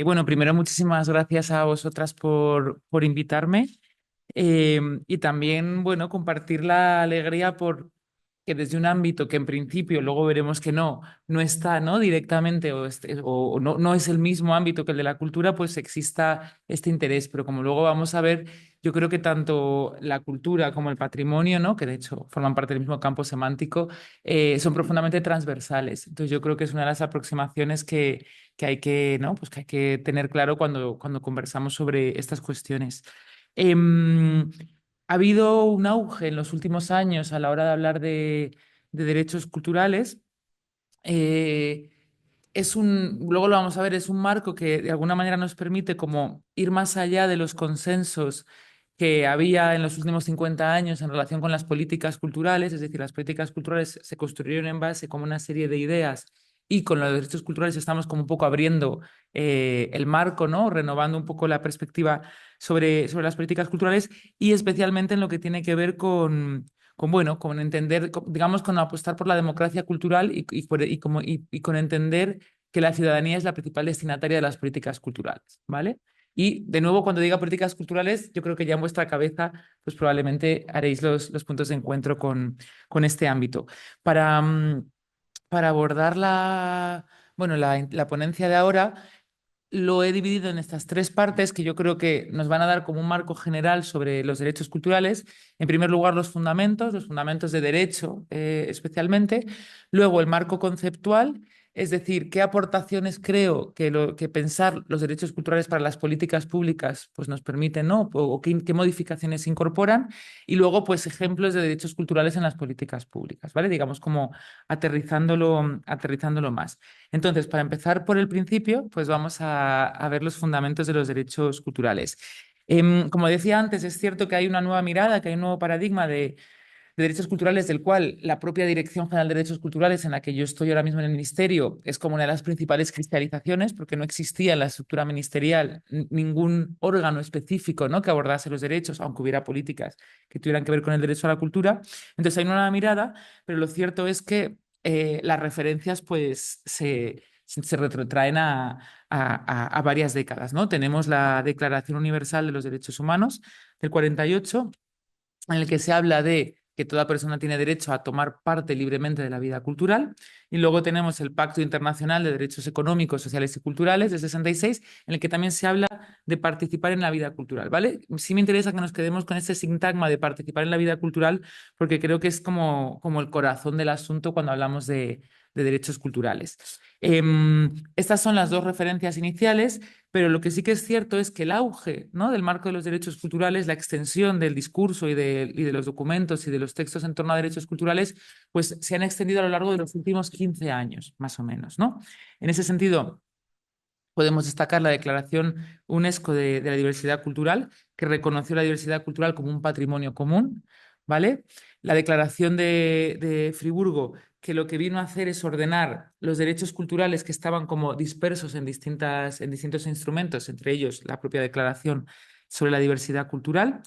Bueno, primero muchísimas gracias a vosotras por invitarme y también, bueno, compartir la alegría por que desde un ámbito que en principio luego veremos que no está, ¿no? Directamente o no es el mismo ámbito que el de la cultura, pues exista este interés. Pero como luego vamos a ver, yo creo que tanto la cultura como el patrimonio, ¿no? Que de hecho forman parte del mismo campo semántico, son profundamente transversales. Entonces yo creo que es una de las aproximaciones que hay que, ¿no? Pues que hay que tener claro cuando conversamos sobre estas cuestiones. Em, Ha habido un auge en los últimos años a la hora de hablar de derechos culturales. Eh, Luego lo vamos a ver, es un marco que de alguna manera nos permite como ir más allá de los consensos que había en los últimos 50 años en relación con las políticas culturales, es decir, las políticas culturales se construyeron en base como una serie de ideas y con los derechos culturales estamos como un poco abriendo el marco, ¿no? Renovando un poco la perspectiva sobre las políticas culturales y especialmente en lo que tiene que ver bueno, con entender, digamos, con apostar por la democracia cultural y con entender que la ciudadanía es la principal destinataria de las políticas culturales, ¿vale? Y de nuevo, cuando diga políticas culturales, yo creo que ya en vuestra cabeza, pues probablemente haréis los puntos de encuentro con este ámbito. Para, mm, para abordar bueno, la ponencia de ahora, lo he dividido en estas tres partes que yo creo que nos van a dar como un marco general sobre los derechos culturales. En primer lugar, los fundamentos de derecho especialmente. Luego, el marco conceptual, es decir, qué aportaciones creo que pensar los derechos culturales para las políticas públicas pues nos permiten, ¿no? O qué modificaciones incorporan. Y luego, pues ejemplos de derechos culturales en las políticas públicas, ¿vale? Digamos como aterrizándolo más. Entonces, para empezar por el principio, pues vamos a ver los fundamentos de los derechos culturales. Como decía antes, es cierto que hay una nueva mirada, que hay un nuevo paradigma de derechos culturales del cual la propia Dirección General de Derechos Culturales, en la que yo estoy ahora mismo en el Ministerio, es como una de las principales cristalizaciones, porque no existía en la estructura ministerial ningún órgano específico, ¿no? que abordase los derechos, aunque hubiera políticas que tuvieran que ver con el derecho a la cultura. Entonces hay una nueva mirada, pero lo cierto es que las referencias pues se retrotraen a varias décadas, ¿no? Tenemos la Declaración Universal de los Derechos Humanos del 48, en el que se habla de que toda persona tiene derecho a tomar parte libremente de la vida cultural. Y luego tenemos el Pacto Internacional de Derechos Económicos, Sociales y Culturales del 66, en el que también se habla de participar en la vida cultural, ¿vale? Sí me interesa que nos quedemos con ese sintagma de participar en la vida cultural, porque creo que es como el corazón del asunto cuando hablamos de derechos culturales. Estas son las dos referencias iniciales, pero lo que sí que es cierto es que el auge, ¿no? del marco de los derechos culturales, la extensión del discurso y de los documentos y de los textos en torno a derechos culturales, pues se han extendido a lo largo de los últimos 15 años, más o menos, ¿no? En ese sentido, podemos destacar la Declaración UNESCO de la Diversidad Cultural, que reconoció la diversidad cultural como un patrimonio común, ¿vale? La Declaración de Friburgo, que lo que vino a hacer es ordenar los derechos culturales que estaban como dispersos en distintos instrumentos, entre ellos la propia Declaración sobre la Diversidad Cultural.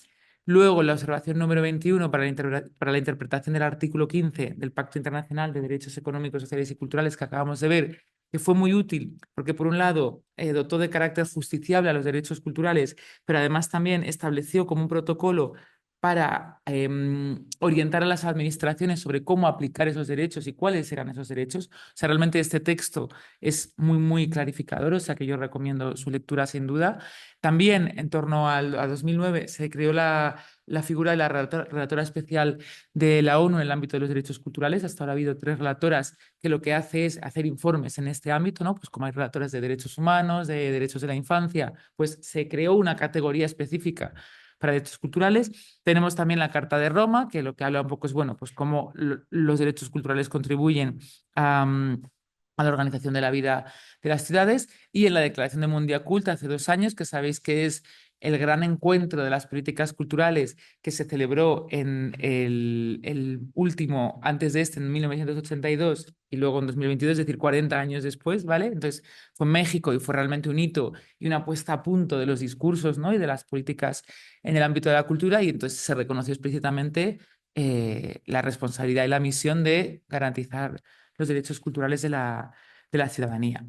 Luego, la observación número 21 para la interpretación del artículo 15 del Pacto Internacional de Derechos Económicos, Sociales y Culturales que acabamos de ver, que fue muy útil porque, por un lado, dotó de carácter justiciable a los derechos culturales, pero además también estableció como un protocolo para orientar a las administraciones sobre cómo aplicar esos derechos y cuáles eran esos derechos. O sea, realmente este texto es muy, muy clarificador, o sea que yo recomiendo su lectura sin duda. También en torno a 2009 se creó la figura de la relatora especial de la ONU en el ámbito de los derechos culturales. Hasta ahora ha habido tres relatoras que lo que hace es hacer informes en este ámbito, ¿no? Pues como hay relatoras de derechos humanos, de derechos de la infancia, pues se creó una categoría específica para derechos culturales. Tenemos también la Carta de Roma, que lo que habla un poco es, bueno, pues cómo los derechos culturales contribuyen a la organización de la vida de las ciudades, y en la Declaración de Mundial hace 2 años, que sabéis que es el gran encuentro de las políticas culturales que se celebró en el último, antes de este, en 1982 y luego en 2022, es decir, 40 años después, ¿vale? Entonces fue México y fue realmente un hito y una puesta a punto de los discursos, ¿no? y de las políticas en el ámbito de la cultura, y entonces se reconoció explícitamente la responsabilidad y la misión de garantizar los derechos culturales de la ciudadanía.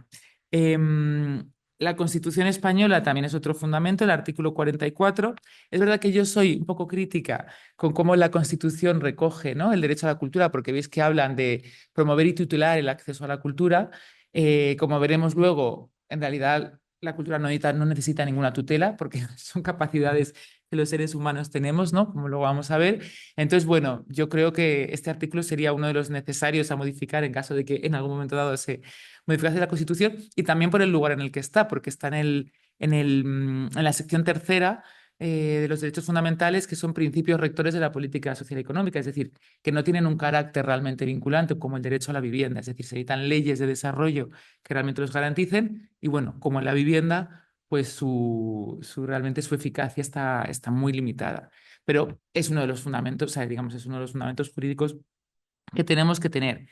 Em, la Constitución española también es otro fundamento, el artículo 44. Es verdad que yo soy un poco crítica con cómo la Constitución recoge, ¿no?, el derecho a la cultura, porque veis que hablan de promover y tutelar el acceso a la cultura. Como veremos luego, en realidad la cultura no necesita ninguna tutela, porque son capacidades que los seres humanos tenemos, ¿no?, como luego vamos a ver. Entonces, bueno, yo creo que este artículo sería uno de los necesarios a modificar en caso de que en algún momento dado se modificación de la Constitución, y también por el lugar en el que está, porque está en la sección tercera de los derechos fundamentales, que son principios rectores de la política social y económica, es decir, que no tienen un carácter realmente vinculante como el derecho a la vivienda, es decir, se necesitan leyes de desarrollo que realmente los garanticen, y bueno, como en la vivienda, pues realmente su eficacia está muy limitada. Pero es uno de los fundamentos, o sea, digamos, es uno de los fundamentos jurídicos que tenemos que tener.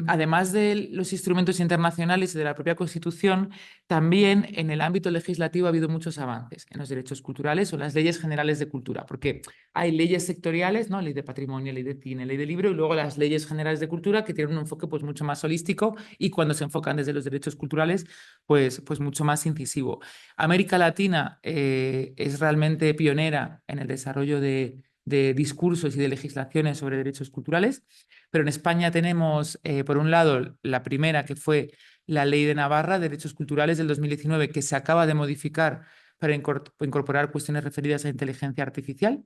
Además de los instrumentos internacionales y de la propia Constitución, también en el ámbito legislativo ha habido muchos avances en los derechos culturales o las leyes generales de cultura, porque hay leyes sectoriales, ¿no?, ley de patrimonio, ley de cine, ley de libro, y luego las leyes generales de cultura que tienen un enfoque pues mucho más holístico, y cuando se enfocan desde los derechos culturales, pues mucho más incisivo. América Latina es realmente pionera en el desarrollo de discursos y de legislaciones sobre derechos culturales. Pero en España tenemos, por un lado, la primera, que fue la Ley de Navarra, Derechos Culturales del 2019, que se acaba de modificar para incorporar cuestiones referidas a inteligencia artificial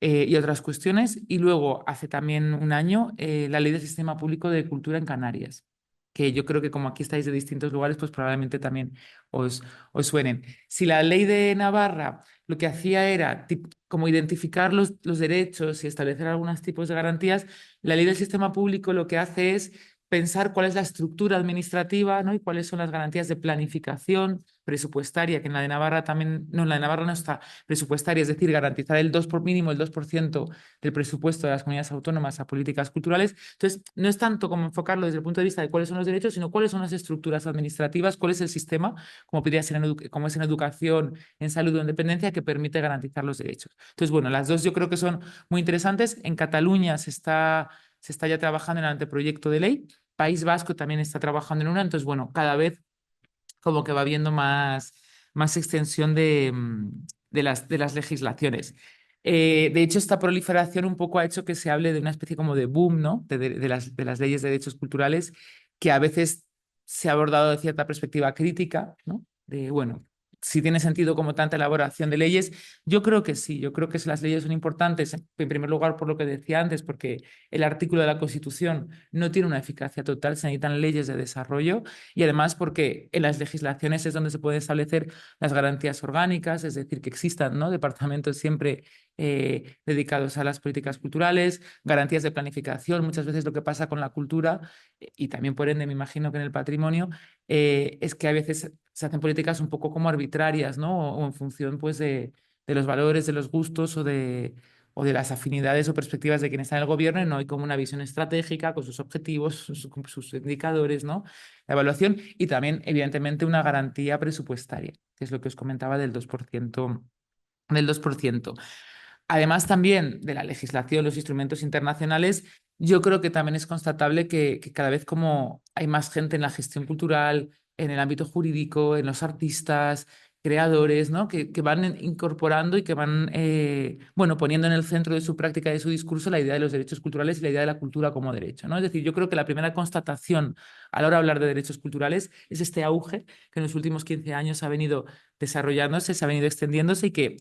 y otras cuestiones. Y luego, hace también un año, la Ley del Sistema Público de Cultura en Canarias, que yo creo que como aquí estáis de distintos lugares, pues probablemente también os, os suenen. Si la Ley de Navarra lo que hacía era como identificar los derechos y establecer algunos tipos de garantías, la Ley del Sistema Público lo que hace es pensar cuál es la estructura administrativa, ¿no?, y cuáles son las garantías de planificación presupuestaria, que en la de Navarra también, no, en la de Navarra no está presupuestaria, es decir, garantizar el 2 por mínimo, el 2% del presupuesto de las comunidades autónomas a políticas culturales. Entonces, no es tanto como enfocarlo desde el punto de vista de cuáles son los derechos, sino cuáles son las estructuras administrativas, cuál es el sistema, como podría ser como es en educación, en salud o en dependencia, que permite garantizar los derechos. Entonces, bueno, las dos yo creo que son muy interesantes. En Cataluña se está ya trabajando en el anteproyecto de ley. País Vasco también está trabajando en una. Entonces, bueno, cada vez como que va habiendo más extensión de las legislaciones. De hecho, esta proliferación un poco ha hecho que se hable de una especie como de boom, ¿no?, de las leyes de derechos culturales, que a veces se ha abordado de cierta perspectiva crítica, ¿no?, de, bueno, si tiene sentido como tanta elaboración de leyes. Yo creo que sí, yo creo que las leyes son importantes, en primer lugar, por lo que decía antes, porque el artículo de la Constitución no tiene una eficacia total, se necesitan leyes de desarrollo, y además porque en las legislaciones es donde se pueden establecer las garantías orgánicas, es decir, que existan, ¿no?, departamentos siempre dedicados a las políticas culturales, garantías de planificación. Muchas veces lo que pasa con la cultura, y también por ende me imagino que en el patrimonio, es que a veces se hacen políticas un poco como arbitrarias, ¿no?, o en función pues de los valores, de los gustos o de las afinidades o perspectivas de quien está en el gobierno, y no hay como una visión estratégica con sus objetivos, sus indicadores, ¿no?, la evaluación, y también, evidentemente, una garantía presupuestaria, que es lo que os comentaba del 2%. Además también de la legislación, los instrumentos internacionales, yo creo que también es constatable que cada vez como hay más gente en la gestión cultural, en el ámbito jurídico, en los artistas, creadores, ¿no?, que van incorporando y que van bueno, poniendo en el centro de su práctica y de su discurso la idea de los derechos culturales y la idea de la cultura como derecho, ¿no? Es decir, yo creo que la primera constatación a la hora de hablar de derechos culturales es este auge que en los últimos 15 años ha venido desarrollándose, se ha venido extendiéndose, y que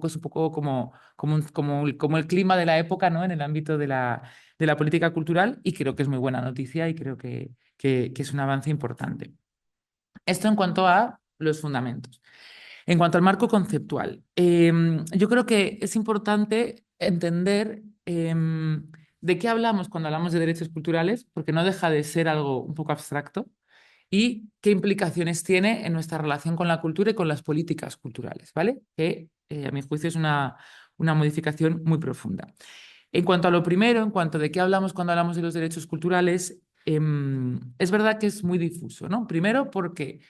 es un poco como el clima de la época, ¿no?, en el ámbito de la política cultural, y creo que es muy buena noticia, y creo que es un avance importante. Esto en cuanto a los fundamentos. En cuanto al marco conceptual, yo creo que es importante entender de qué hablamos cuando hablamos de derechos culturales, porque no deja de ser algo un poco abstracto, y qué implicaciones tiene en nuestra relación con la cultura y con las políticas culturales, ¿vale? Que a mi juicio es una modificación muy profunda. En cuanto a lo primero, en cuanto de qué hablamos cuando hablamos de los derechos culturales, es verdad que es muy difuso, ¿no? Primero porque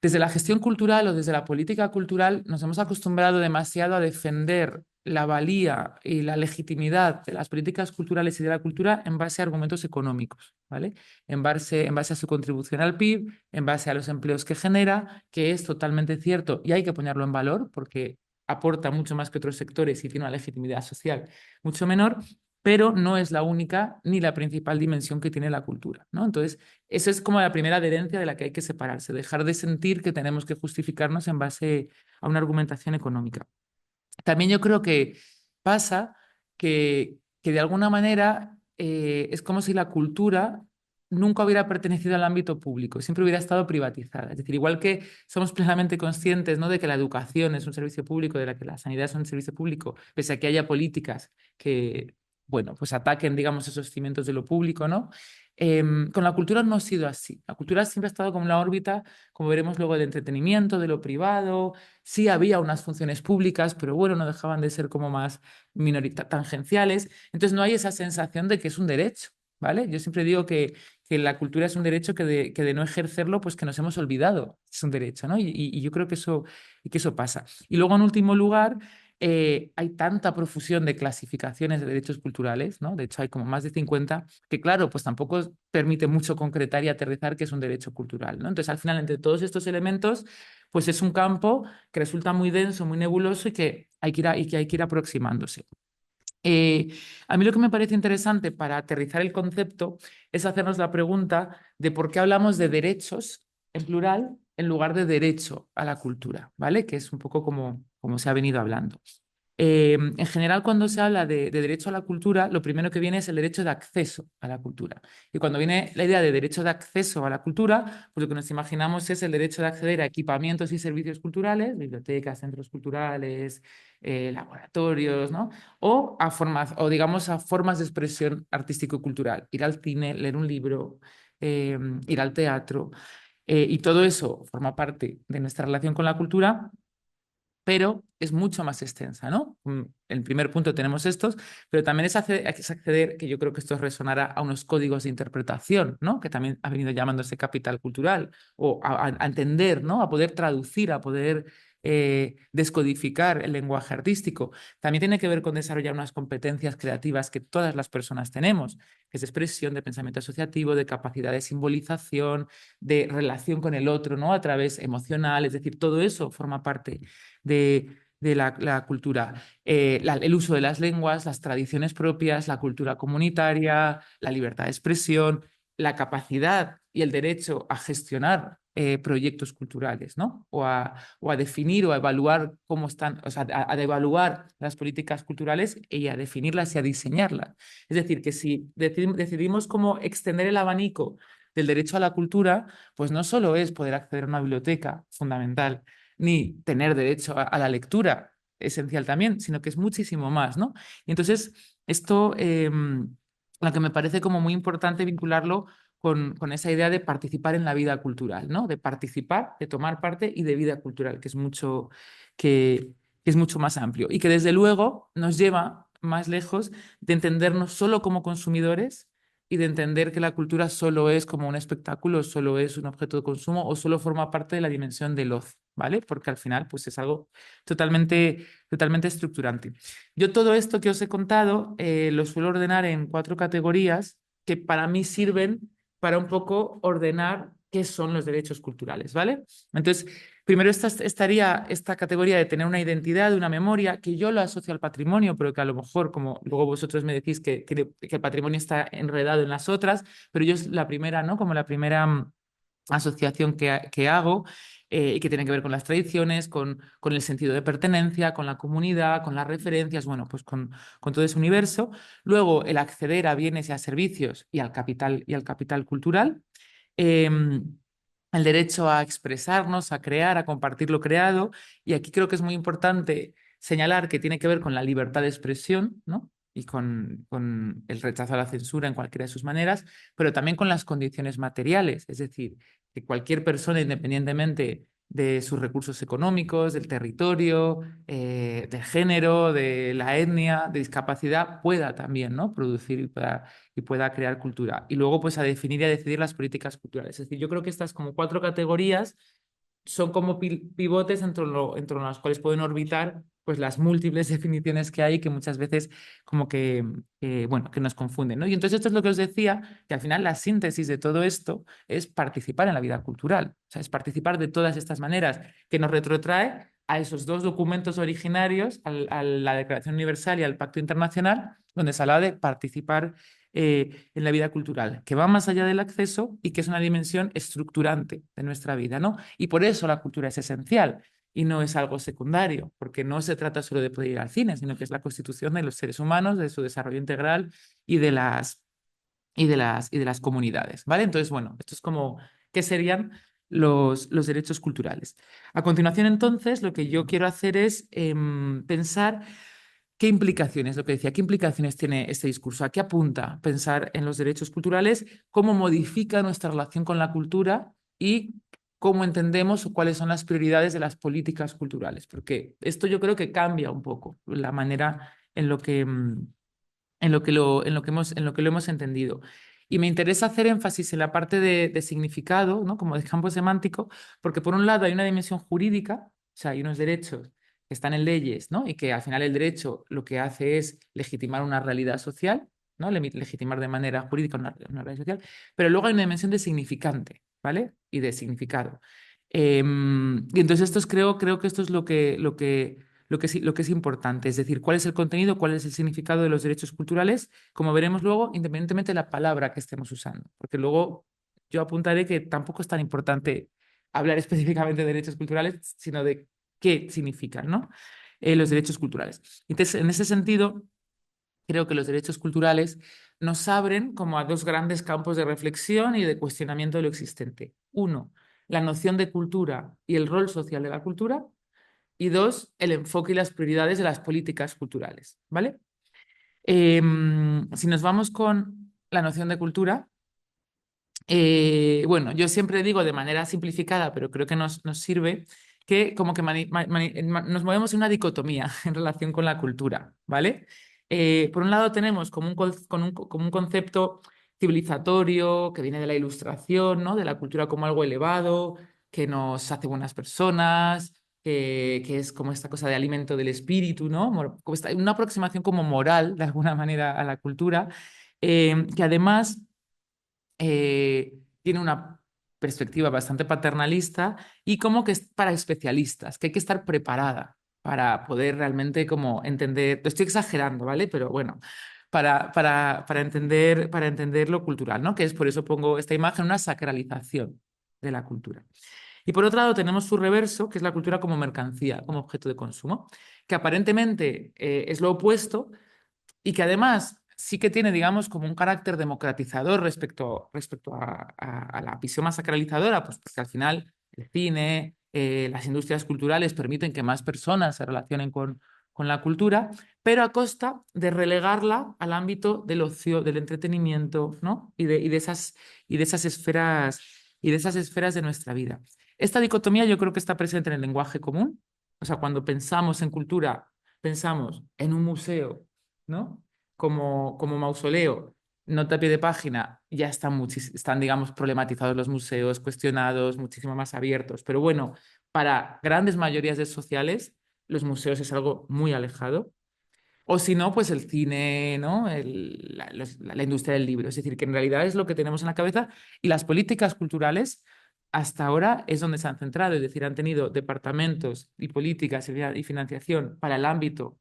desde la gestión cultural o desde la política cultural nos hemos acostumbrado demasiado a defender la valía y la legitimidad de las políticas culturales y de la cultura en base a argumentos económicos, ¿vale? En base a su contribución al PIB, en base a los empleos que genera, que es totalmente cierto y hay que ponerlo en valor porque aporta mucho más que otros sectores y tiene una legitimidad social mucho menor, pero no es la única ni la principal dimensión que tiene la cultura, ¿no? Entonces, esa es como la primera adherencia de la que hay que separarse, dejar de sentir que tenemos que justificarnos en base a una argumentación económica. También yo creo que pasa que de alguna manera es como si la cultura nunca hubiera pertenecido al ámbito público, siempre hubiera estado privatizada. Es decir, igual que somos plenamente conscientes, ¿no?, de que la educación es un servicio público, de la que la sanidad es un servicio público, pese a que haya políticas que, bueno, pues ataquen, digamos, esos cimientos de lo público, ¿no? Con la cultura no ha sido así. La cultura siempre ha estado como en la órbita, como veremos luego, del entretenimiento, de lo privado. Sí había unas funciones públicas, pero bueno, no dejaban de ser como más tangenciales. Entonces no hay esa sensación de que es un derecho, ¿vale? Yo siempre digo que la cultura es un derecho que de no ejercerlo, pues que nos hemos olvidado. Es un derecho, ¿no? Y yo creo que eso pasa. Y luego, en último lugar, hay tanta profusión de clasificaciones de derechos culturales, ¿no? De hecho, hay como más de 50 que, claro, pues tampoco permite mucho concretar y aterrizar que es un derecho cultural, ¿no? Entonces, al final, entre todos estos elementos, pues es un campo que resulta muy denso, muy nebuloso y que hay que ir aproximándose. Eh, a mí lo que me parece interesante para aterrizar el concepto es hacernos la pregunta de por qué hablamos de derechos en plural en lugar de derecho a la cultura, ¿vale? Que es un poco como se ha venido hablando. En general, cuando se habla de derecho a la cultura, lo primero que viene es el derecho de acceso a la cultura. Y cuando viene la idea de derecho de acceso a la cultura, pues lo que nos imaginamos es el derecho de acceder a equipamientos y servicios culturales, bibliotecas, centros culturales, laboratorios, ¿no? O digamos a formas de expresión artístico-cultural, ir al cine, leer un libro, ir al teatro, y todo eso forma parte de nuestra relación con la cultura, pero es mucho más extensa, ¿no? En el primer punto tenemos estos, pero también es acceder, que yo creo que esto resonará, a unos códigos de interpretación, ¿no? Que también ha venido llamándose capital cultural, o a entender, ¿no? A poder traducir, a poder descodificar el lenguaje artístico. También tiene que ver con desarrollar unas competencias creativas que todas las personas tenemos, que es expresión, de pensamiento asociativo, de capacidad de simbolización, de relación con el otro, ¿no? A través emocional, es decir, todo eso forma parte de la cultura. El uso de las lenguas, las tradiciones propias, la cultura comunitaria, la libertad de expresión, la capacidad y el derecho a gestionar proyectos culturales, ¿no? O a definir o a evaluar cómo están, o sea, a evaluar las políticas culturales y a definirlas y a diseñarlas. Es decir, que si decidimos cómo extender el abanico del derecho a la cultura, pues no solo es poder acceder a una biblioteca, fundamental, ni tener derecho a la lectura, esencial también, sino que es muchísimo más, ¿no? Y entonces, esto, lo que me parece como muy importante vincularlo con esa idea de participar en la vida cultural, ¿no? De participar, de tomar parte y de vida cultural, que es mucho más amplio y que desde luego nos lleva más lejos de entendernos solo como consumidores y de entender que la cultura solo es como un espectáculo, solo es un objeto de consumo o solo forma parte de la dimensión del ocio, ¿vale? Porque al final, pues es algo totalmente, totalmente estructurante. Yo todo esto que os he contado lo suelo ordenar en 4 categorías que para mí sirven para un poco ordenar qué son los derechos culturales, ¿vale? Entonces, primero estaría esta categoría de tener una identidad, una memoria, que yo lo asocio al patrimonio, pero que a lo mejor, como luego vosotros me decís que el patrimonio está enredado en las otras, pero yo es la primera, ¿no? Como la primera asociación que hago, y que tiene que ver con las tradiciones, con el sentido de pertenencia, con la comunidad, con las referencias, bueno, pues con todo ese universo. Luego, el acceder a bienes y a servicios y al capital cultural. El derecho a expresarnos, a crear, a compartir lo creado. Y aquí creo que es muy importante señalar que tiene que ver con la libertad de expresión, ¿no? Y con el rechazo a la censura en cualquiera de sus maneras, pero también con las condiciones materiales, es decir, que cualquier persona, independientemente de sus recursos económicos, del territorio, del género, de la etnia, de discapacidad, pueda también, ¿no? Producir y pueda crear cultura. Y luego, pues, a definir y a decidir las políticas culturales. Es decir, yo creo que estas como 4 categorías son como pivotes entre los cuales pueden orbitar pues las múltiples definiciones que hay que muchas veces como bueno, que nos confunden, ¿no? Y entonces esto es lo que os decía, que al final la síntesis de todo esto es participar en la vida cultural, o sea, es participar de todas estas maneras que nos retrotrae a esos dos documentos originarios, a la Declaración Universal y al Pacto Internacional, donde se habla de participar en la vida cultural, que va más allá del acceso y que es una dimensión estructurante de nuestra vida, ¿no? Y por eso la cultura es esencial y no es algo secundario, porque no se trata solo de poder ir al cine, sino que es la constitución de los seres humanos, de su desarrollo integral y de las comunidades, ¿vale? Entonces, bueno, esto es como, ¿qué serían los derechos culturales? A continuación, entonces, lo que yo quiero hacer es pensar qué implicaciones, lo que decía, qué implicaciones tiene este discurso, a qué apunta pensar en los derechos culturales, cómo modifica nuestra relación con la cultura y cómo entendemos o cuáles son las prioridades de las políticas culturales, porque esto yo creo que cambia un poco la manera en lo que lo hemos entendido. Y me interesa hacer énfasis en la parte de significado, ¿no? Como de campo semántico, porque por un lado hay una dimensión jurídica, o sea, hay unos derechos que están en leyes, ¿no? Y que al final el derecho lo que hace es legitimar una realidad social, ¿no? Legitimar de manera jurídica una realidad social, pero luego hay una dimensión de significante, ¿vale? Y de significado. Y entonces creo que esto es lo que es importante, es decir, cuál es el contenido, cuál es el significado de los derechos culturales, como veremos luego, independientemente de la palabra que estemos usando, porque luego yo apuntaré que tampoco es tan importante hablar específicamente de derechos culturales, sino de qué significan, ¿no? Los derechos culturales. Entonces, en ese sentido, creo que los derechos culturales nos abren como a dos grandes campos de reflexión y de cuestionamiento de lo existente. Uno, la noción de cultura y el rol social de la cultura, y dos, el enfoque y las prioridades de las políticas culturales, ¿vale? Si nos vamos con la noción de cultura, bueno, yo siempre digo de manera simplificada, pero creo que nos sirve, que como que nos movemos en una dicotomía en relación con la cultura, ¿vale? Por un lado tenemos como un concepto civilizatorio que viene de la Ilustración, ¿no? De la cultura como algo elevado, que nos hace buenas personas, que es como esta cosa de alimento del espíritu, ¿no? Una aproximación como moral, de alguna manera, a la cultura, que además tiene una perspectiva bastante paternalista y como que es para especialistas, que hay que estar preparada para poder realmente como entender, lo estoy exagerando, ¿vale? Pero bueno, para entender lo cultural, ¿no? Que es por eso pongo esta imagen, una sacralización de la cultura. Y por otro lado tenemos su reverso, que es la cultura como mercancía, como objeto de consumo, que aparentemente es lo opuesto, y que además sí que tiene, digamos, como un carácter democratizador respecto a la visión más sacralizadora, pues porque al final el cine, las industrias culturales permiten que más personas se relacionen con la cultura, pero a costa de relegarla al ámbito del ocio, del entretenimiento, ¿no? Y de esas esferas de nuestra vida. Esta dicotomía yo creo que está presente en el lenguaje común. O sea, cuando pensamos en cultura, pensamos en un museo, ¿no? Como mausoleo, nota a pie de página, ya están, digamos, problematizados los museos, cuestionados, muchísimo más abiertos. Pero bueno, para grandes mayorías de sociales, los museos es algo muy alejado. O si no, pues el cine, ¿no? La industria del libro. Es decir, que en realidad es lo que tenemos en la cabeza y las políticas culturales hasta ahora es donde se han centrado. Es decir, han tenido departamentos y políticas y financiación para el ámbito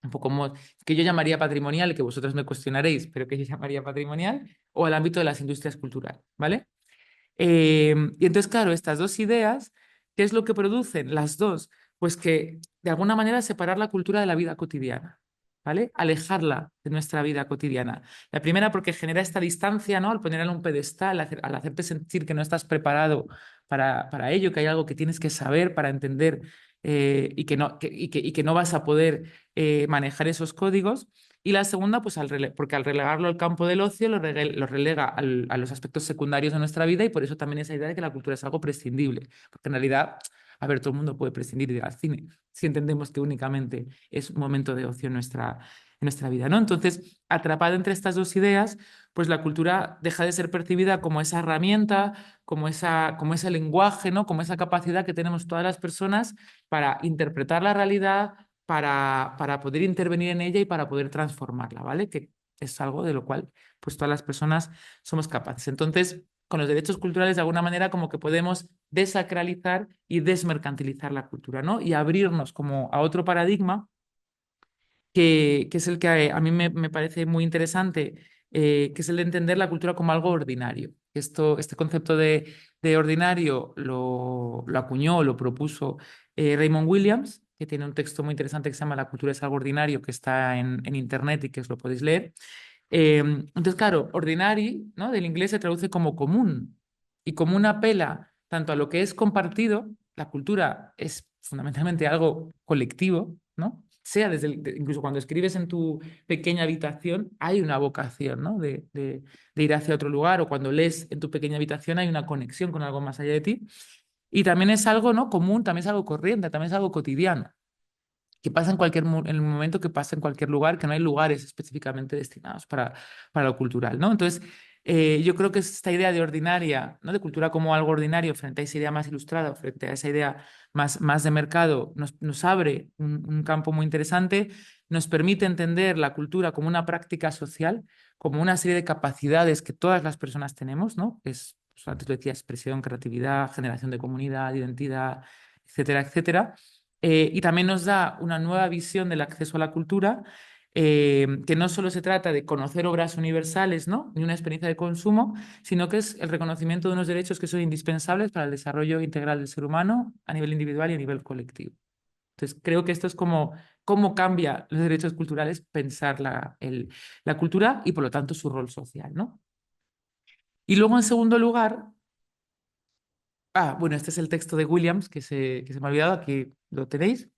un poco que yo llamaría patrimonial, que vosotros me cuestionaréis, pero que yo llamaría patrimonial, o al ámbito de las industrias culturales, ¿vale? Y entonces, claro, estas dos ideas, ¿qué es lo que producen las dos? Pues que de alguna manera separar la cultura de la vida cotidiana, ¿vale? Alejarla de nuestra vida cotidiana. La primera porque genera esta distancia, ¿no? Al ponerla en un pedestal, al hacerte sentir que no estás preparado para ello, que hay algo que tienes que saber para entender y que no vas a poder manejar esos códigos. Y la segunda, pues porque al relegarlo al campo del ocio, lo relega a los aspectos secundarios de nuestra vida y por eso también esa idea de que la cultura es algo prescindible. Porque en realidad, a ver, todo el mundo puede prescindir de ir al cine si entendemos que únicamente es un momento de ocio en nuestra vida, ¿no? Entonces, atrapada entre estas dos ideas, pues la cultura deja de ser percibida como esa herramienta, como ese lenguaje, ¿no? Como esa capacidad que tenemos todas las personas para interpretar la realidad, para poder intervenir en ella y para poder transformarla, ¿vale? Que es algo de lo cual pues todas las personas somos capaces. Entonces, con los derechos culturales, de alguna manera, como que podemos desacralizar y desmercantilizar la cultura, ¿no? Y abrirnos como a otro paradigma que es el que a mí me parece muy interesante, que es el de entender la cultura como algo ordinario. Este concepto de ordinario lo acuñó, lo propuso Raymond Williams, que tiene un texto muy interesante que se llama La cultura es algo ordinario, que está en internet y que os lo podéis leer. Entonces, claro, ordinary, ¿no? Del inglés se traduce como común y común apela tanto a lo que es compartido, la cultura es fundamentalmente algo colectivo, ¿no? Sea desde incluso cuando escribes en tu pequeña habitación, hay una vocación, ¿no? De ir hacia otro lugar, o cuando lees en tu pequeña habitación hay una conexión con algo más allá de ti. Y también es algo, ¿no? Común, también es algo corriente, también es algo cotidiano que pasa en en el momento que pasa en cualquier lugar, que no hay lugares específicamente destinados para lo cultural, ¿no? Entonces, yo creo que es esta idea de ordinaria, ¿no? De cultura como algo ordinario, frente a esa idea más ilustrada, frente a esa idea más de mercado, nos abre un campo muy interesante, nos permite entender la cultura como una práctica social, como una serie de capacidades que todas las personas tenemos, ¿no? Es, pues, antes lo decía, expresión, creatividad, generación de comunidad, identidad, etcétera, etcétera. Y también nos da una nueva visión del acceso a la cultura, que no solo se trata de conocer obras universales, ¿no? Ni una experiencia de consumo, sino que es el reconocimiento de unos derechos que son indispensables para el desarrollo integral del ser humano a nivel individual y a nivel colectivo. Entonces, creo que esto es como cómo cambia los derechos culturales pensar la cultura y, por lo tanto, su rol social, ¿no? Y luego, en segundo lugar, bueno, este es el texto de Williams, que se me ha olvidado, aquí lo tenéis.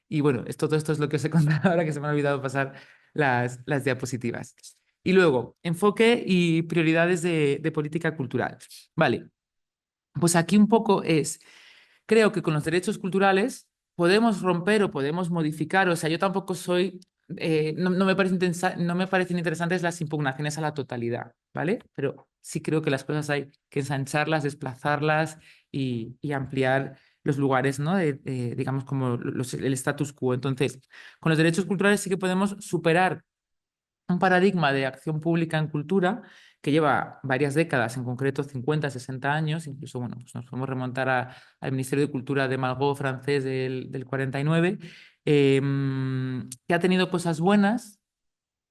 Y bueno, todo esto es lo que os he contado ahora, que se me ha olvidado pasar las diapositivas. Y luego, enfoque y prioridades de política cultural. Vale, pues aquí un poco creo que con los derechos culturales podemos romper o podemos modificar, o sea, yo tampoco soy, no me no me parecen interesantes las impugnaciones a la totalidad, ¿vale? Pero sí creo que las cosas hay que ensancharlas, desplazarlas y ampliar los lugares, ¿no? Digamos, como el status quo. Entonces, con los derechos culturales sí que podemos superar un paradigma de acción pública en cultura que lleva varias décadas, en concreto 50, 60 años, incluso bueno, pues nos podemos remontar al Ministerio de Cultura de Malraux francés del 49, que ha tenido cosas buenas,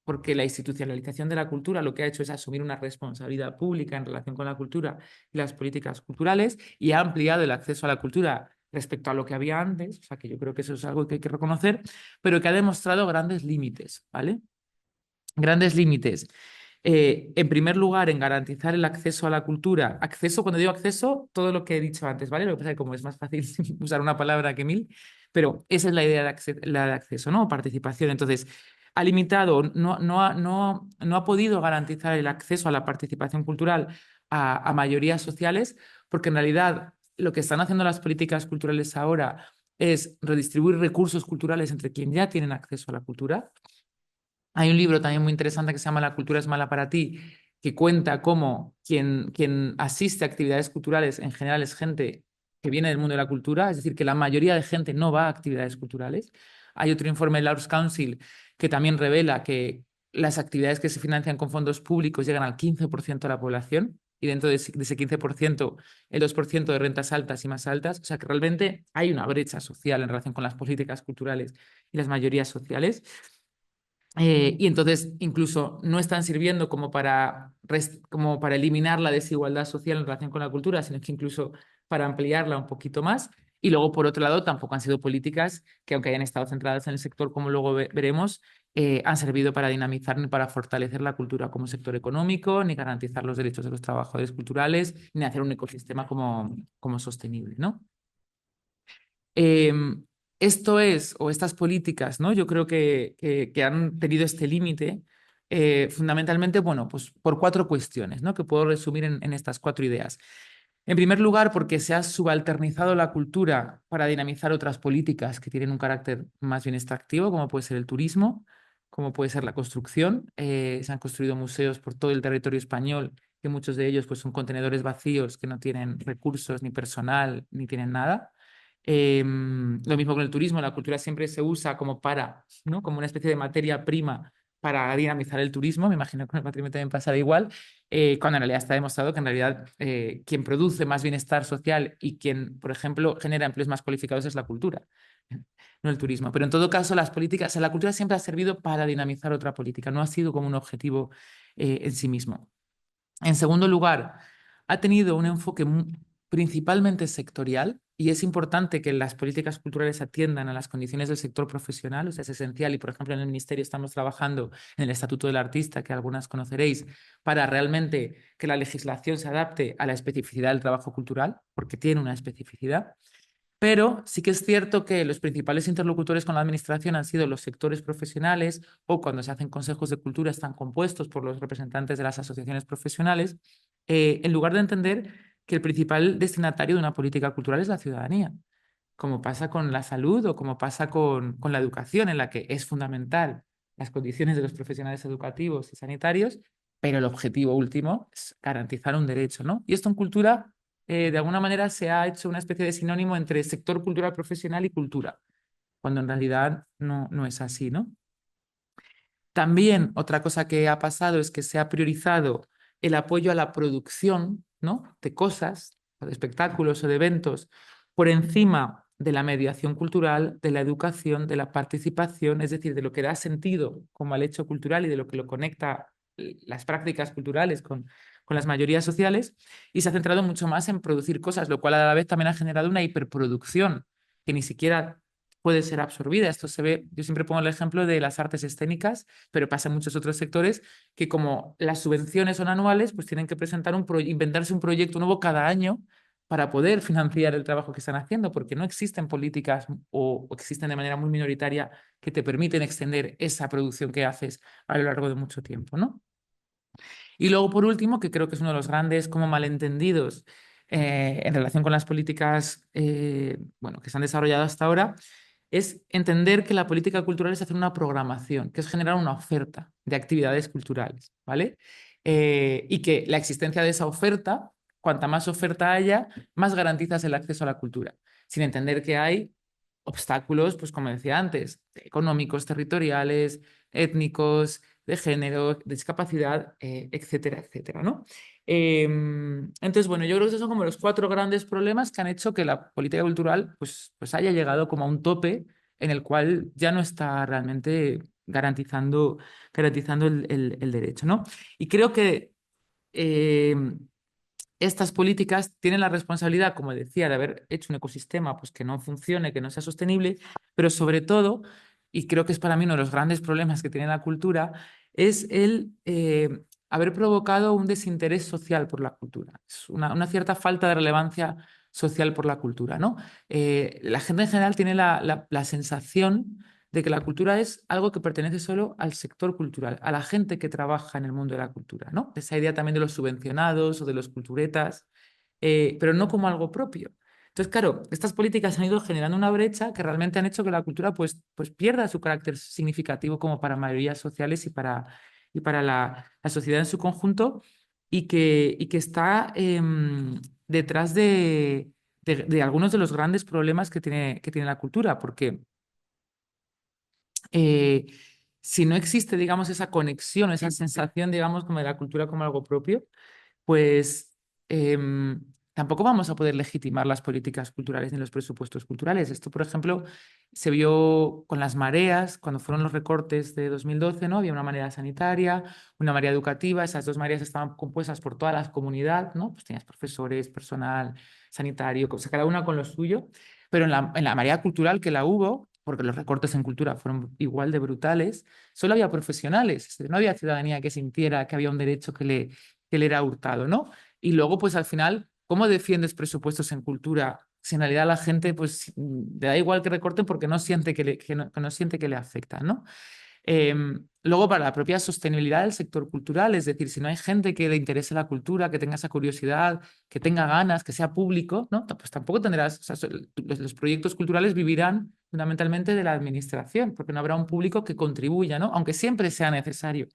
porque la institucionalización de la cultura lo que ha hecho es asumir una responsabilidad pública en relación con la cultura y las políticas culturales, y ha ampliado el acceso a la cultura respecto a lo que había antes, o sea que yo creo que eso es algo que hay que reconocer, pero que ha demostrado grandes límites, ¿vale? Grandes límites. En primer lugar, en garantizar el acceso a la cultura. Acceso, cuando digo acceso, todo lo que he dicho antes, ¿vale? Lo que pasa es que como es más fácil usar una palabra que mil, pero esa es la idea la de acceso, ¿no? Participación. Entonces, ha limitado, no ha podido garantizar el acceso a la participación cultural a mayorías sociales, porque en realidad lo que están haciendo las políticas culturales ahora es redistribuir recursos culturales entre quien ya tienen acceso a la cultura. Hay un libro también muy interesante que se llama La cultura es mala para ti, que cuenta cómo quien asiste a actividades culturales en general es gente que viene del mundo de la cultura, es decir, que la mayoría de gente no va a actividades culturales. Hay otro informe del Arts Council que también revela que las actividades que se financian con fondos públicos llegan al 15% de la población, y dentro de ese 15%, el 2% de rentas altas y más altas. O sea que realmente hay una brecha social en relación con las políticas culturales y las mayorías sociales. Y entonces incluso no están sirviendo como para eliminar la desigualdad social en relación con la cultura, sino que incluso para ampliarla un poquito más. Y luego, por otro lado, tampoco han sido políticas que, aunque hayan estado centradas en el sector, como luego veremos, han servido para dinamizar ni para fortalecer la cultura como sector económico, ni garantizar los derechos de los trabajadores culturales, ni hacer un ecosistema como sostenible, ¿no? Em, Esto es, o estas políticas, ¿no? Yo creo que han tenido este límite, fundamentalmente, bueno, pues por cuatro cuestiones, ¿no? Que puedo resumir en estas cuatro ideas. En primer lugar, porque se ha subalternizado la cultura para dinamizar otras políticas que tienen un carácter más bien extractivo, como puede ser el turismo, como puede ser la construcción. Se han construido museos por todo el territorio español, que muchos de ellos pues, son contenedores vacíos que no tienen recursos, ni personal, ni tienen nada. Lo mismo con el turismo, la cultura siempre se usa como para, ¿no? Como una especie de materia prima para dinamizar el turismo. Me imagino que con el patrimonio también pasará igual, cuando en realidad está demostrado que en realidad quien produce más bienestar social y quien, por ejemplo, genera empleos más cualificados es la cultura, no el turismo. Pero en todo caso, las políticas, o sea, la cultura siempre ha servido para dinamizar otra política, no ha sido como un objetivo en sí mismo. En segundo lugar, ha tenido un enfoque principalmente sectorial y es importante que las políticas culturales atiendan a las condiciones del sector profesional, o sea, es esencial y, por ejemplo, en el Ministerio estamos trabajando en el Estatuto del Artista, que algunas conoceréis, para realmente que la legislación se adapte a la especificidad del trabajo cultural, porque tiene una especificidad. Pero sí que es cierto que los principales interlocutores con la administración han sido los sectores profesionales o cuando se hacen consejos de cultura están compuestos por los representantes de las asociaciones profesionales, en lugar de entender que el principal destinatario de una política cultural es la ciudadanía, como pasa con la salud o como pasa con la educación, en la que es fundamental las condiciones de los profesionales educativos y sanitarios, pero el objetivo último es garantizar un derecho, ¿no? Y esto en cultura de alguna manera se ha hecho una especie de sinónimo entre sector cultural profesional y cultura, cuando en realidad no es así, ¿no? También otra cosa que ha pasado es que se ha priorizado el apoyo a la producción, ¿no? De cosas, o de espectáculos o de eventos, por encima de la mediación cultural, de la educación, de la participación, es decir, de lo que da sentido como al hecho cultural y de lo que lo conecta las prácticas culturales con las mayorías sociales, y se ha centrado mucho más en producir cosas, lo cual a la vez también ha generado una hiperproducción que ni siquiera puede ser absorbida. Esto se ve, yo siempre pongo el ejemplo de las artes escénicas, pero pasa en muchos otros sectores que como las subvenciones son anuales, pues tienen que presentar inventarse un proyecto nuevo cada año para poder financiar el trabajo que están haciendo, porque no existen políticas o existen de manera muy minoritaria que te permiten extender esa producción que haces a lo largo de mucho tiempo, ¿no? Y luego, por último, que creo que es uno de los grandes como malentendidos en relación con las políticas bueno, que se han desarrollado hasta ahora, es entender que la política cultural es hacer una programación, que es generar una oferta de actividades culturales, ¿vale? Y que la existencia de esa oferta, cuanta más oferta haya, más garantizas el acceso a la cultura, sin entender que hay obstáculos, pues como decía antes, económicos, territoriales, étnicos, de género, de discapacidad, etcétera, etcétera, ¿no? Entonces, bueno, yo creo que esos son como los cuatro grandes problemas que han hecho que la política cultural pues haya llegado como a un tope en el cual ya no está realmente garantizando el derecho, ¿no? Y creo que eh, estas políticas tienen la responsabilidad, como decía, de haber hecho un ecosistema pues, que no funcione, que no sea sostenible, pero sobre todo, y creo que es para mí uno de los grandes problemas que tiene la cultura, es el haber provocado un desinterés social por la cultura. Es una cierta falta de relevancia social por la cultura, ¿no? La gente en general tiene la sensación de que la cultura es algo que pertenece solo al sector cultural, a la gente que trabaja en el mundo de la cultura, ¿no? Esa idea también de los subvencionados o de los culturetas, pero no como algo propio. Entonces, claro, estas políticas han ido generando una brecha que realmente han hecho que la cultura pues pierda su carácter significativo como para mayorías sociales y para la sociedad en su conjunto y que está detrás de algunos de los grandes problemas que tiene la cultura, porque eh, si no existe, digamos, esa conexión, esa sensación, digamos, como de la cultura como algo propio, pues tampoco vamos a poder legitimar las políticas culturales ni los presupuestos culturales. Esto, por ejemplo, se vio con las mareas, cuando fueron los recortes de 2012, ¿no? Había una marea sanitaria, una marea educativa, esas dos mareas estaban compuestas por toda la comunidad, ¿no? Pues tenías profesores, personal, sanitario, o sea, cada una con lo suyo, pero en la marea cultural que la hubo, porque los recortes en cultura fueron igual de brutales, solo había profesionales, es decir, no había ciudadanía que sintiera que había un derecho que le era hurtado, ¿no? Y luego, pues al final, ¿cómo defiendes presupuestos en cultura si en realidad la gente, pues, le da igual que recorten porque no siente que no siente que le afecta, ¿no? Luego, para la propia sostenibilidad del sector cultural, es decir, si no hay gente que le interese la cultura, que tenga esa curiosidad, que tenga ganas, que sea público, ¿no? Pues tampoco tendrás, o sea, los proyectos culturales vivirán fundamentalmente de la administración, porque no habrá un público que contribuya, ¿no? Aunque siempre sea necesario,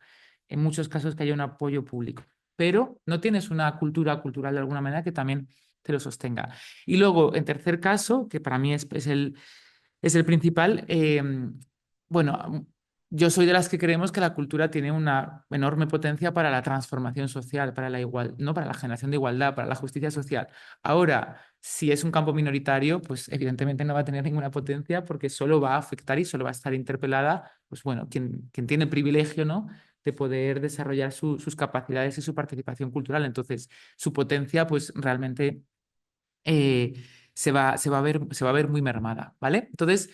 en muchos casos, que haya un apoyo público. Pero no tienes una cultura cultural de alguna manera que también lo sostenga. Y luego, en tercer caso, que para mí es el principal, bueno, yo soy de las que creemos que la cultura tiene una enorme potencia para la transformación social, para la no para la generación de igualdad, para la justicia social. Ahora, si es un campo minoritario, pues evidentemente no va a tener ninguna potencia porque solo va a afectar y solo va a estar interpelada, pues bueno, quien tiene el privilegio, ¿no?, de poder desarrollar sus capacidades y su participación cultural. Entonces, su potencia, pues realmente eh, se va a ver muy mermada, ¿vale? Entonces,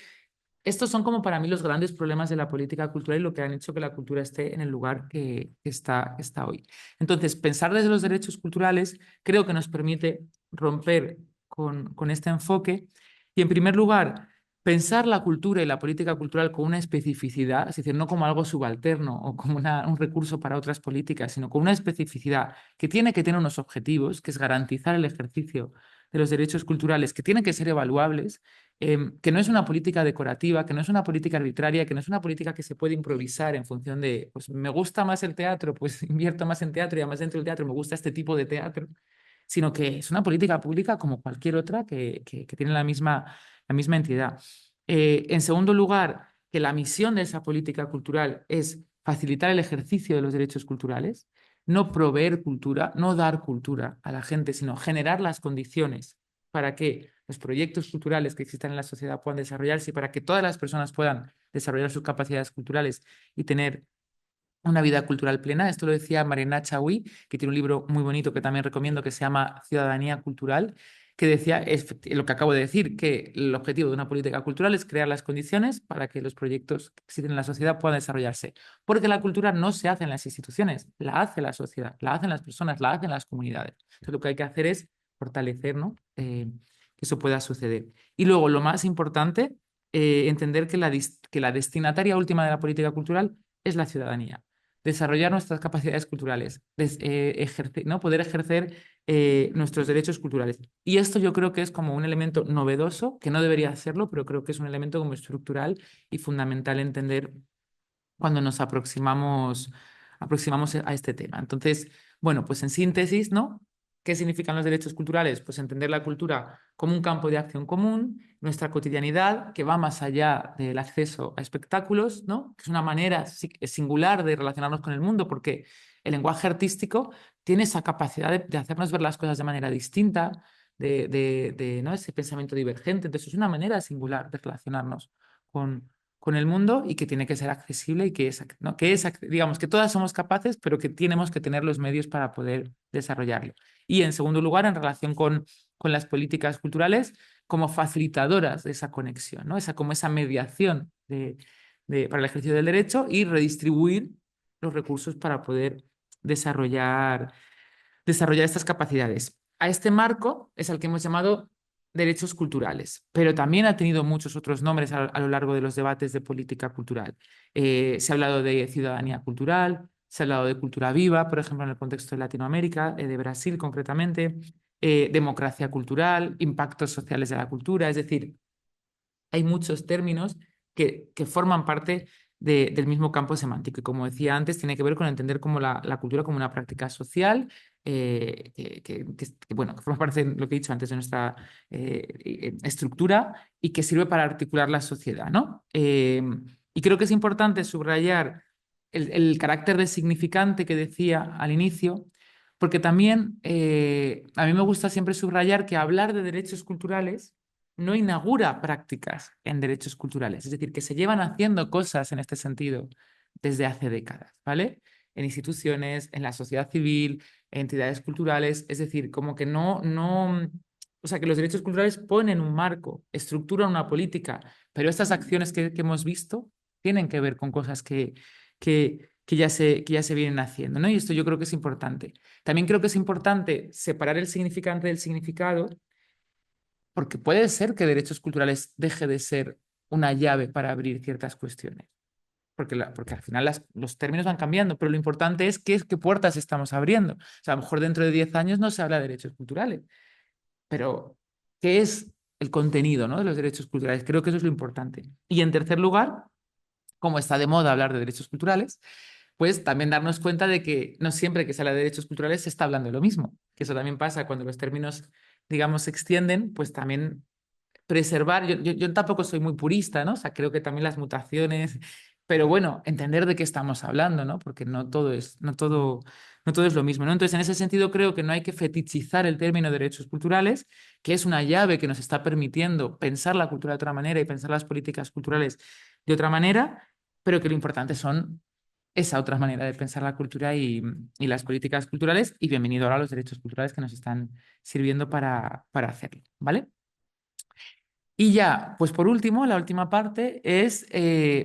estos son como para mí los grandes problemas de la política cultural y lo que han hecho que la cultura esté en el lugar que está hoy. Entonces, pensar desde los derechos culturales creo que nos permite romper con este enfoque y, en primer lugar, pensar la cultura y la política cultural con una especificidad, es decir, no como algo subalterno o como un recurso para otras políticas, sino con una especificidad que tiene que tener unos objetivos, que es garantizar el ejercicio de los derechos culturales, que tienen que ser evaluables, que no es una política decorativa, que no es una política arbitraria, que no es una política que se puede improvisar en función de, pues me gusta más el teatro, pues invierto más en teatro y además dentro del teatro me gusta este tipo de teatro, sino que es una política pública como cualquier otra que tiene la misma entidad. En segundo lugar, que la misión de esa política cultural es facilitar el ejercicio de los derechos culturales, no proveer cultura, no dar cultura a la gente, sino generar las condiciones para que los proyectos culturales que existan en la sociedad puedan desarrollarse y para que todas las personas puedan desarrollar sus capacidades culturales y tener una vida cultural plena. Esto lo decía Marina Chaui, que tiene un libro muy bonito que también recomiendo que se llama Ciudadanía Cultural, que decía lo que acabo de decir, que el objetivo de una política cultural es crear las condiciones para que los proyectos que existen en la sociedad puedan desarrollarse. Porque la cultura no se hace en las instituciones, la hace la sociedad, la hacen las personas, la hacen las comunidades. Entonces lo que hay que hacer es fortalecer, ¿no?, que eso pueda suceder. Y luego, lo más importante, entender que que la destinataria última de la política cultural es la ciudadanía, desarrollar nuestras capacidades culturales, ¿no?, poder ejercer nuestros derechos culturales. Y esto yo creo que es como un elemento novedoso, que no debería serlo, pero creo que es un elemento como estructural y fundamental entender cuando nos aproximamos a este tema. Entonces, bueno, pues en síntesis, ¿no? ¿Qué significan los derechos culturales? Pues entender la cultura como un campo de acción común, nuestra cotidianidad, que va más allá del acceso a espectáculos, ¿no?, que es una manera singular de relacionarnos con el mundo, porque el lenguaje artístico tiene esa capacidad de hacernos ver las cosas de manera distinta, ¿no?, ese pensamiento divergente. Entonces, es una manera singular de relacionarnos con el mundo y que tiene que ser accesible y ¿no?, digamos, que todas somos capaces, pero que tenemos que tener los medios para poder desarrollarlo. Y en segundo lugar, en relación con las políticas culturales, como facilitadoras de esa conexión, ¿no?, como esa mediación para el ejercicio del derecho y redistribuir los recursos para poder desarrollar estas capacidades. A este marco es al que hemos llamado derechos culturales, pero también ha tenido muchos otros nombres a lo largo de los debates de política cultural. Se ha hablado de ciudadanía cultural, se ha hablado de cultura viva, por ejemplo, en el contexto de Latinoamérica, de Brasil concretamente, democracia cultural, impactos sociales de la cultura, es decir, hay muchos términos que forman parte del mismo campo semántico. Y como decía antes, tiene que ver con entender como la cultura como una práctica social, bueno, que forma parte de lo que he dicho antes de nuestra estructura y que sirve para articular la sociedad, ¿no? Y creo que es importante subrayar el carácter de significante que decía al inicio, porque también a mí me gusta siempre subrayar que hablar de derechos culturales no inaugura prácticas en derechos culturales, es decir, que se llevan haciendo cosas en este sentido desde hace décadas, ¿vale? En instituciones, en la sociedad civil, en entidades culturales, es decir, como que o sea, que los derechos culturales ponen un marco, estructuran una política, pero estas acciones que hemos visto tienen que ver con cosas que ya se vienen haciendo, ¿no? Y esto yo creo que es importante. También creo que es importante separar el significante del significado, porque puede ser que derechos culturales deje de ser una llave para abrir ciertas cuestiones, porque al final los términos van cambiando, pero lo importante es qué puertas estamos abriendo. O sea, a lo mejor dentro de 10 años no se habla de derechos culturales, pero ¿qué es el contenido, ¿no?, de los derechos culturales? Creo que eso es lo importante. Y en tercer lugar, como está de moda hablar de derechos culturales, pues también darnos cuenta de que no siempre que se habla de derechos culturales se está hablando de lo mismo, que eso también pasa cuando los términos digamos, se extienden, pues también preservar, yo tampoco soy muy purista, ¿no? O sea, creo que también las mutaciones, pero bueno, entender de qué estamos hablando, ¿no? Porque no todo es lo mismo, ¿no? Entonces, en ese sentido, creo que no hay que fetichizar el término derechos culturales, que es una llave que nos está permitiendo pensar la cultura de otra manera y pensar las políticas culturales de otra manera, pero que lo importante son esa otra manera de pensar la cultura y las políticas culturales, y bienvenido ahora a los derechos culturales que nos están sirviendo para hacerlo, ¿vale? Y ya, pues por último, la última parte es,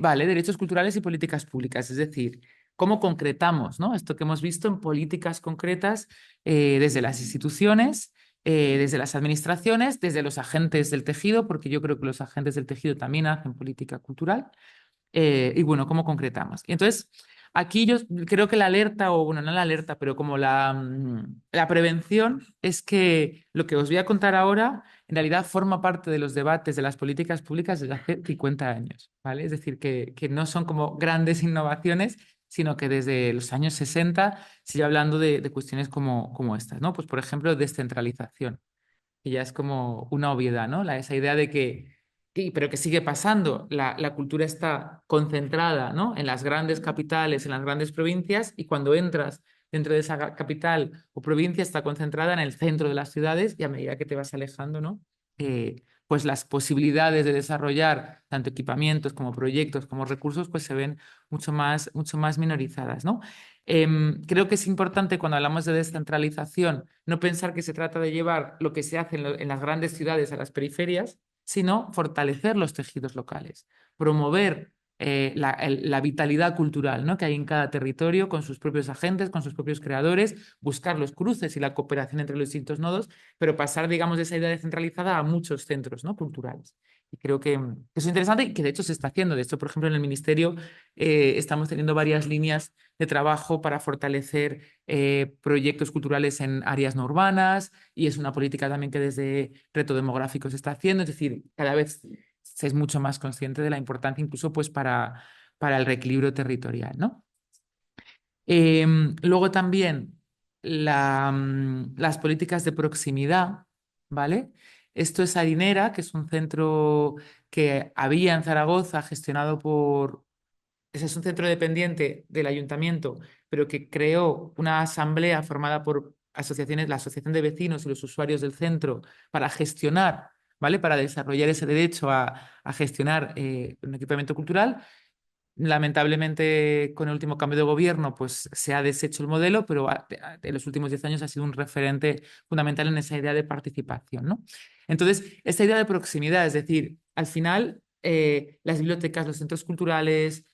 vale, derechos culturales y políticas públicas, es decir, cómo concretamos, ¿no? Esto que hemos visto en políticas concretas desde las instituciones, desde las administraciones, desde los agentes del tejido, porque yo creo que los agentes del tejido también hacen política cultural. Y bueno, ¿cómo concretamos? Y entonces, aquí yo creo que la alerta, o bueno, no la alerta, pero como la prevención es que lo que os voy a contar ahora en realidad forma parte de los debates de las políticas públicas desde hace 50 años, ¿vale? Es decir, que no son como grandes innovaciones, sino que desde los años 60 sigue hablando de cuestiones como estas, ¿no? Pues, por ejemplo, descentralización, que ya es como una obviedad, ¿no? Esa idea de que, sí, pero que sigue pasando, la cultura está concentrada, ¿no? En las grandes capitales, en las grandes provincias, y cuando entras dentro de esa capital o provincia está concentrada en el centro de las ciudades, y a medida que te vas alejando, ¿no? Pues las posibilidades de desarrollar tanto equipamientos como proyectos como recursos pues se ven mucho más minorizadas, ¿no? Creo que es importante cuando hablamos de descentralización no pensar que se trata de llevar lo que se hace en las grandes ciudades a las periferias, sino fortalecer los tejidos locales, promover la vitalidad cultural, ¿no? Que hay en cada territorio con sus propios agentes, con sus propios creadores, buscar los cruces y la cooperación entre los distintos nodos, pero pasar, digamos, de esa idea descentralizada a muchos centros, ¿no? Culturales. Y creo que eso es interesante y que de hecho se está haciendo. De hecho, por ejemplo, en el Ministerio estamos teniendo varias líneas de trabajo para fortalecer proyectos culturales en áreas no urbanas, y es una política también que desde Reto Demográfico se está haciendo. Es decir, cada vez se es mucho más consciente de la importancia incluso pues para el reequilibrio territorial, ¿no? Luego también las políticas de proximidad, ¿vale? Esto es Harinera, que es un centro que había en Zaragoza gestionado por... Ese es un centro dependiente del ayuntamiento, pero que creó una asamblea formada por asociaciones, la Asociación de Vecinos y los usuarios del centro para gestionar, ¿vale? Para desarrollar ese derecho a gestionar un equipamiento cultural. Lamentablemente, con el último cambio de gobierno, pues se ha deshecho el modelo, pero en los últimos 10 años ha sido un referente fundamental en esa idea de participación, ¿no? Entonces, esta idea de proximidad, es decir, al final, las bibliotecas, los centros culturales,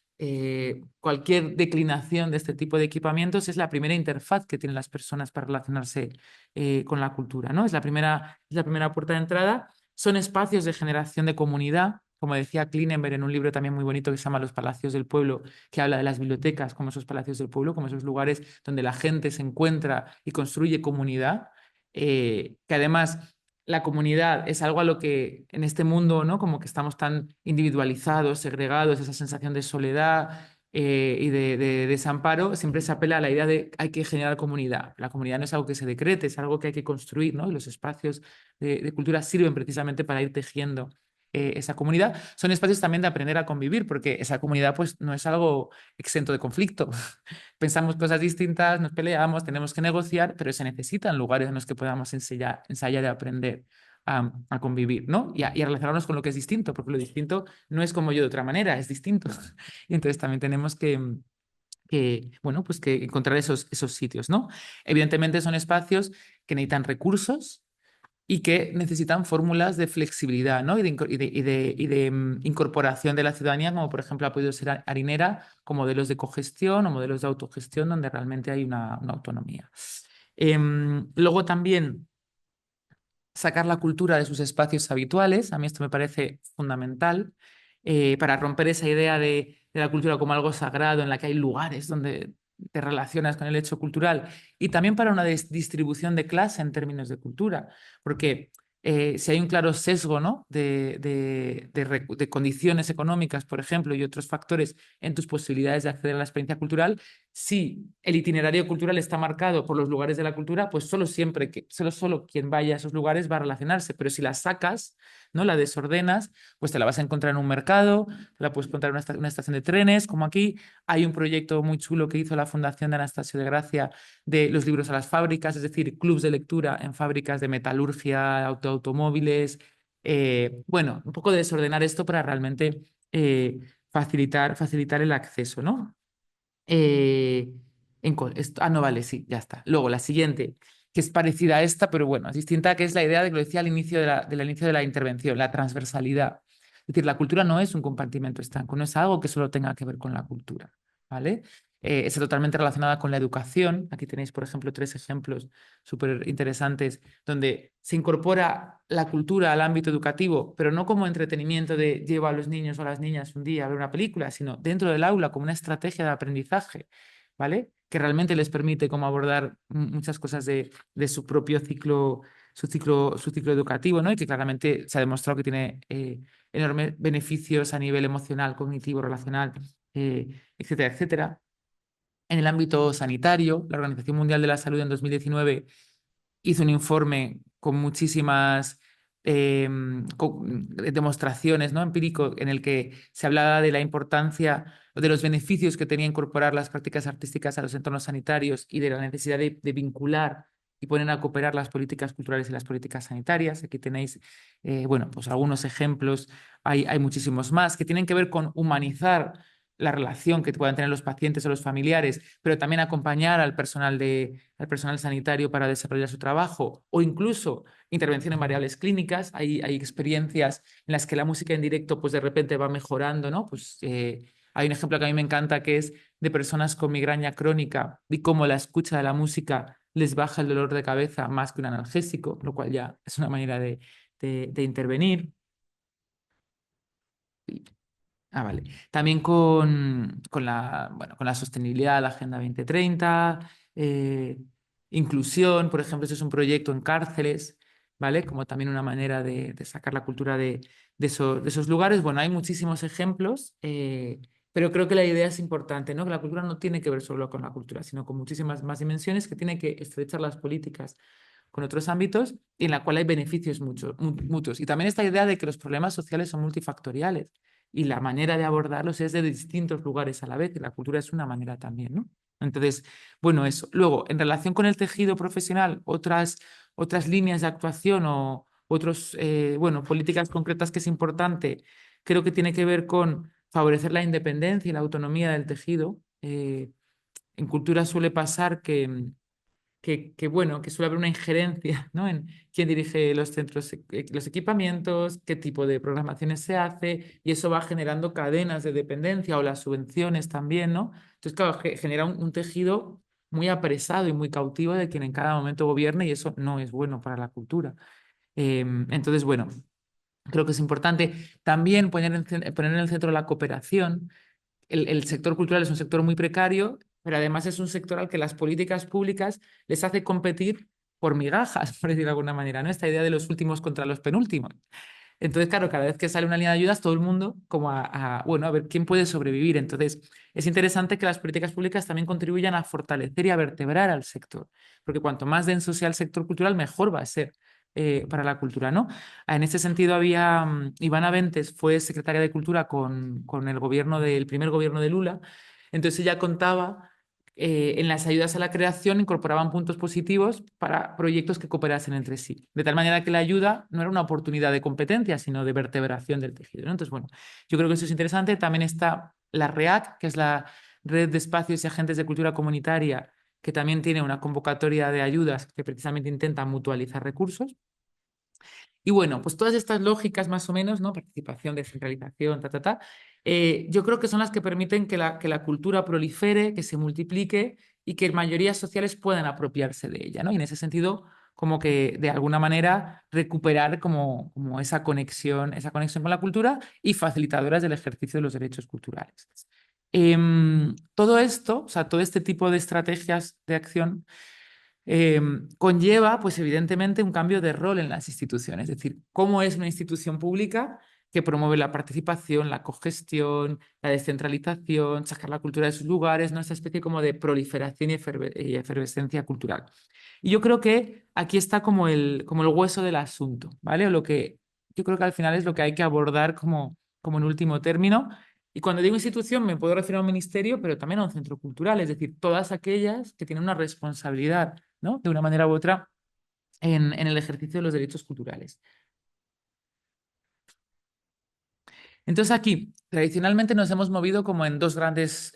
cualquier declinación de este tipo de equipamientos es la primera interfaz que tienen las personas para relacionarse con la cultura, ¿no? Es la primera puerta de entrada. Son espacios de generación de comunidad, como decía Klinenberg en un libro también muy bonito que se llama Los Palacios del Pueblo, que habla de las bibliotecas como esos palacios del pueblo, como esos lugares donde la gente se encuentra y construye comunidad, que además la comunidad es algo a lo que en este mundo, ¿no? Como que estamos tan individualizados, segregados, esa sensación de soledad y de desamparo, siempre se apela a la idea de hay que generar comunidad. La comunidad no es algo que se decrete, es algo que hay que construir, ¿no? Y los espacios de cultura sirven precisamente para ir tejiendo esa comunidad. Son espacios también de aprender a convivir, porque esa comunidad pues no es algo exento de conflicto. Pensamos cosas distintas, nos peleamos, tenemos que negociar, pero se necesitan lugares en los que podamos ensayar y aprender a convivir, ¿no? Y a relacionarnos con lo que es distinto, porque lo distinto no es como yo de otra manera, es distinto. Y entonces también tenemos bueno, pues que encontrar esos sitios, ¿no? Evidentemente son espacios que necesitan recursos y que necesitan fórmulas de flexibilidad, ¿no? Y de incorporación de la ciudadanía, como por ejemplo ha podido ser Harinera, con modelos de cogestión o modelos de autogestión donde realmente hay una autonomía. Luego también sacar la cultura de sus espacios habituales, a mí esto me parece fundamental, para romper esa idea de la cultura como algo sagrado, en la que hay lugares donde te relacionas con el hecho cultural, y también para una distribución de clase en términos de cultura, porque si hay un claro sesgo, ¿no? de condiciones económicas, por ejemplo, y otros factores en tus posibilidades de acceder a la experiencia cultural, Si el itinerario cultural está marcado por los lugares de la cultura, pues solo quien vaya a esos lugares va a relacionarse. Pero si la sacas, ¿no? La desordenas, pues te la vas a encontrar en un mercado, te la puedes encontrar en una estación de trenes, como aquí. Hay un proyecto muy chulo que hizo la Fundación de Anastasio de Gracia de los libros a las fábricas, es decir, clubs de lectura en fábricas de metalurgia, automóviles. Bueno, un poco de desordenar esto para realmente facilitar el acceso, ¿no? Eh, no, vale, sí, ya está. Luego, la siguiente, que es parecida a esta, pero bueno, es distinta, que es la idea de que lo decía al inicio del inicio de la intervención, la transversalidad. Es decir, la cultura no es un compartimento estanco, no es algo que solo tenga que ver con la cultura, ¿vale? Está totalmente relacionada con la educación. Aquí tenéis, por ejemplo, 3 ejemplos súper interesantes donde se incorpora la cultura al ámbito educativo, pero no como entretenimiento de llevo a los niños o a las niñas un día a ver una película, sino dentro del aula como una estrategia de aprendizaje, ¿vale? Que realmente les permite como abordar muchas cosas de su propio ciclo, su ciclo educativo, ¿no? Y que claramente se ha demostrado que tiene enormes beneficios a nivel emocional, cognitivo, relacional, etcétera, etcétera. En el ámbito sanitario, la Organización Mundial de la Salud en 2019 hizo un informe con muchísimas demostraciones, ¿no? Empírico, en el que se hablaba de la importancia o de los beneficios que tenía incorporar las prácticas artísticas a los entornos sanitarios y de la necesidad de vincular y poner a cooperar las políticas culturales y las políticas sanitarias. Aquí tenéis, bueno, pues algunos ejemplos, hay muchísimos más, que tienen que ver con humanizar la relación que puedan tener los pacientes o los familiares, pero también acompañar al personal sanitario para desarrollar su trabajo, o incluso intervención en variables clínicas. Hay experiencias en las que la música en directo pues de repente va mejorando, ¿no? Pues hay un ejemplo que a mí me encanta, que es de personas con migraña crónica y cómo la escucha de la música les baja el dolor de cabeza más que un analgésico, lo cual ya es una manera de intervenir. Vale. También con la sostenibilidad, la Agenda 2030, inclusión, por ejemplo, ese es un proyecto en cárceles, ¿vale? Como también una manera de sacar la cultura de esos lugares. Bueno, hay muchísimos ejemplos, pero creo que la idea es importante, ¿no? Que la cultura no tiene que ver solo con la cultura, sino con muchísimas más dimensiones, que tiene que estrechar las políticas con otros ámbitos y en la cual hay beneficios mutuos. Y también esta idea de que los problemas sociales son multifactoriales y la manera de abordarlos es de distintos lugares a la vez, y la cultura es una manera también, ¿no? Entonces, bueno, eso. Luego, en relación con el tejido profesional, otras líneas de actuación o bueno, políticas concretas que es importante, creo que tiene que ver con favorecer la independencia y la autonomía del tejido. En cultura suele pasar bueno, que suele haber una injerencia, ¿no? En quién dirige los centros, los equipamientos, qué tipo de programaciones se hace, y eso va generando cadenas de dependencia o las subvenciones también, ¿no? Entonces, claro, genera un tejido muy apresado y muy cautivo de quien en cada momento gobierna, y eso no es bueno para la cultura. Entonces, bueno, creo que es importante también poner en el centro la cooperación. El sector cultural es un sector muy precario, pero además es un sector al que las políticas públicas les hace competir por migajas, por decirlo de alguna manera, ¿no? Esta idea de los últimos contra los penúltimos. Entonces, claro, cada vez que sale una línea de ayudas, todo el mundo como bueno, a ver quién puede sobrevivir. Entonces, es interesante que las políticas públicas también contribuyan a fortalecer y a vertebrar al sector, porque cuanto más denso sea el sector cultural, mejor va a ser para la cultura, ¿no? En ese sentido, Ivana Ventes fue secretaria de Cultura con el gobierno del primer gobierno de Lula. Entonces ella contaba en las ayudas a la creación incorporaban puntos positivos para proyectos que cooperasen entre sí, de tal manera que la ayuda no era una oportunidad de competencia, sino de vertebración del tejido, ¿no? Entonces, bueno, yo creo que eso es interesante. También está la REAC, que es la Red de Espacios y Agentes de Cultura Comunitaria, que también tiene una convocatoria de ayudas que precisamente intenta mutualizar recursos. Y bueno, pues todas estas lógicas más o menos, ¿no? Participación, descentralización, yo creo que son las que permiten que la cultura prolifere, que se multiplique y que mayorías sociales puedan apropiarse de ella, ¿no? Y en ese sentido, como que de alguna manera recuperar como esa conexión con la cultura y facilitadoras del ejercicio de los derechos culturales. Todo esto, o sea, todo este tipo de estrategias de acción conlleva, pues evidentemente, un cambio de rol en las instituciones. Es decir, ¿cómo es una institución pública? que promueve la participación, la cogestión, la descentralización, sacar la cultura de sus lugares, ¿no? Esa especie como de proliferación y efervescencia cultural. Y yo creo que aquí está como el hueso del asunto, ¿vale? O lo que yo creo que al final es lo que hay que abordar como en último término. Y cuando digo institución me puedo referir a un ministerio, pero también a un centro cultural, es decir, todas aquellas que tienen una responsabilidad, ¿no? De una manera u otra en el ejercicio de los derechos culturales. Entonces aquí, tradicionalmente nos hemos movido como en dos grandes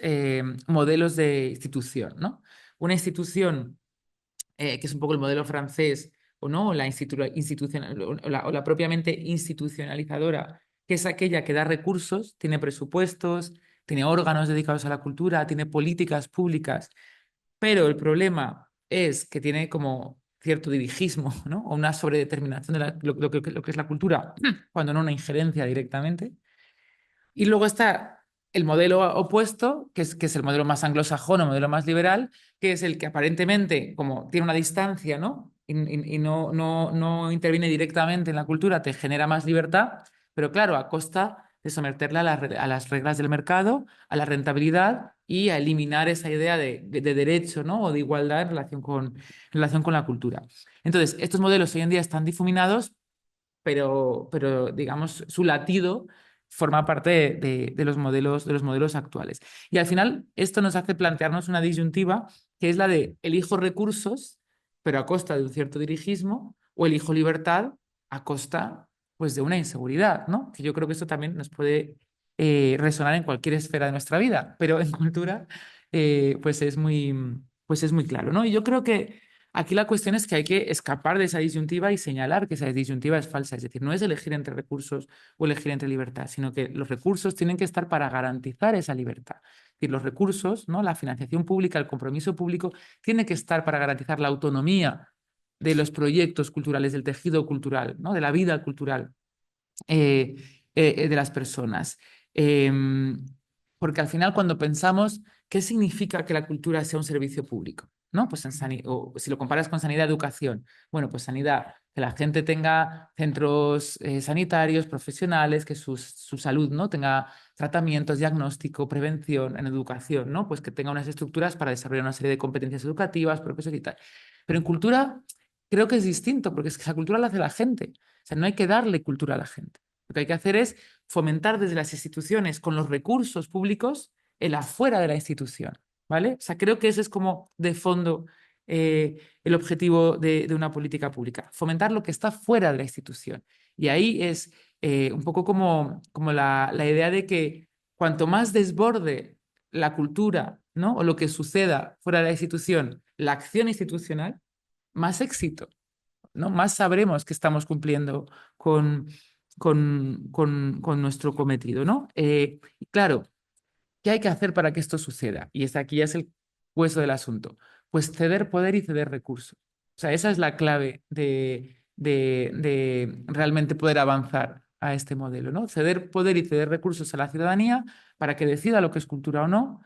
modelos de institución, ¿no? Una institución que es un poco el modelo francés, o no, la institucional, o la propiamente institucionalizadora, que es aquella que da recursos, tiene presupuestos, tiene órganos dedicados a la cultura, tiene políticas públicas, pero el problema es que tiene como cierto dirigismo, ¿no? O una sobredeterminación de lo que es la cultura, cuando no una injerencia directamente. Y luego está el modelo opuesto, que es el modelo más anglosajón o modelo más liberal, que es el que aparentemente, como tiene una distancia, ¿no? Y no interviene directamente en la cultura, te genera más libertad, pero claro, a costa de someterla a las reglas del mercado, a la rentabilidad y a eliminar esa idea de derecho, ¿no? O de igualdad en relación con la cultura. Entonces, estos modelos hoy en día están difuminados, pero digamos, su latido forma parte de los modelos actuales. Y al final, esto nos hace plantearnos una disyuntiva que es la de elijo recursos, pero a costa de un cierto dirigismo, o elijo libertad a costa, pues, de una inseguridad, ¿no? Que yo creo que esto también nos puede resonar en cualquier esfera de nuestra vida, pero en cultura, pues es muy claro, ¿no? Y yo creo que aquí la cuestión es que hay que escapar de esa disyuntiva y señalar que esa disyuntiva es falsa. Es decir, no es elegir entre recursos o elegir entre libertad, sino que los recursos tienen que estar para garantizar esa libertad. Es decir, los recursos, ¿no? La financiación pública, el compromiso público, tiene que estar para garantizar la autonomía de los proyectos culturales, del tejido cultural, ¿no? De la vida cultural eh, de las personas. Em, Porque al final cuando pensamos qué significa que la cultura sea un servicio público, ¿no? Pues o si lo comparas con sanidad, educación, bueno, pues sanidad, que la gente tenga centros sanitarios, profesionales, que su salud, ¿no? Tenga tratamientos, diagnóstico, prevención en educación, ¿no? Pues que tenga unas estructuras para desarrollar una serie de competencias educativas, propias y tal. Pero en cultura creo que es distinto, porque es que la cultura la hace la gente. O sea, no hay que darle cultura a la gente. Lo que hay que hacer es fomentar desde las instituciones, con los recursos públicos, el afuera de la institución, ¿vale? O sea, creo que ese es como de fondo el objetivo de una política pública, fomentar lo que está fuera de la institución. Y ahí es un poco como la idea de que cuanto más desborde la cultura, ¿no? O lo que suceda fuera de la institución, la acción institucional, más éxito, ¿no? Más sabremos que estamos cumpliendo con, con nuestro cometido, ¿no? Y claro, ¿qué hay que hacer para que esto suceda? Y aquí ya es el hueso del asunto. Pues ceder poder y ceder recursos. O sea, esa es la clave de realmente poder avanzar a este modelo, ¿no? Ceder poder y ceder recursos a la ciudadanía para que decida lo que es cultura o no,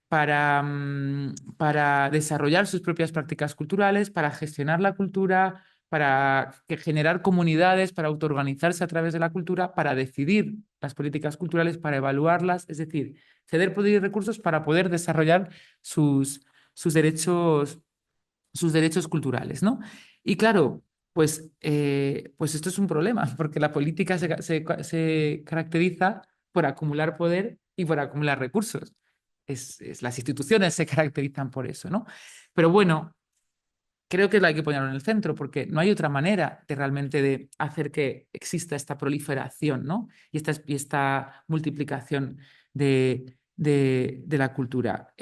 para desarrollar sus propias prácticas culturales, para gestionar la cultura, para generar comunidades, para autoorganizarse a través de la cultura, para decidir las políticas culturales, para evaluarlas, es decir, ceder poder y recursos para poder desarrollar sus derechos, sus derechos culturales, ¿no? Y claro, pues esto es un problema, porque la política se caracteriza por acumular poder y por acumular recursos. Las instituciones se caracterizan por eso, ¿no? Pero bueno, creo que hay que ponerlo en el centro porque no hay otra manera de realmente de hacer que exista esta proliferación, ¿no? Y esta multiplicación de la cultura.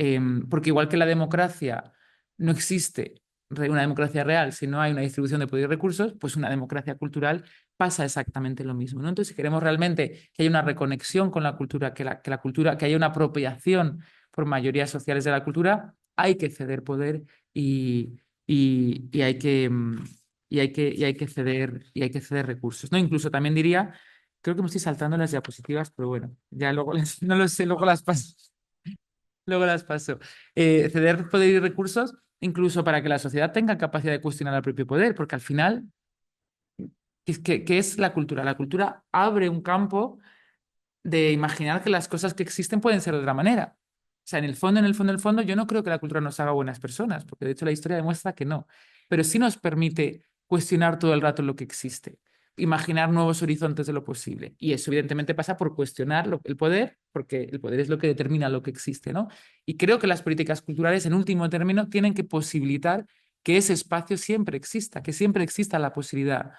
Porque igual que la democracia no existe una democracia real si no hay una distribución de poder y recursos, pues una democracia cultural pasa exactamente lo mismo, ¿no? Entonces, si queremos realmente que haya una reconexión con la cultura, que la cultura, que haya una apropiación por mayorías sociales de la cultura, hay que ceder poder y hay que, y hay que ceder recursos, ¿no? Incluso también diría, creo que me estoy saltando las diapositivas, pero bueno, ya luego no lo sé, luego las paso. Luego las paso. Ceder poder y recursos incluso para que la sociedad tenga capacidad de cuestionar el propio poder, porque al final ¿Qué es la cultura? La cultura abre un campo de imaginar que las cosas que existen pueden ser de otra manera. O sea, en el fondo, yo no creo que la cultura nos haga buenas personas, porque de hecho la historia demuestra que no, pero sí nos permite cuestionar todo el rato lo que existe, imaginar nuevos horizontes de lo posible. Y eso evidentemente pasa por cuestionar el poder, porque el poder es lo que determina lo que existe, ¿no? Y creo que las políticas culturales, en último término, tienen que posibilitar que ese espacio siempre exista, que siempre exista la posibilidad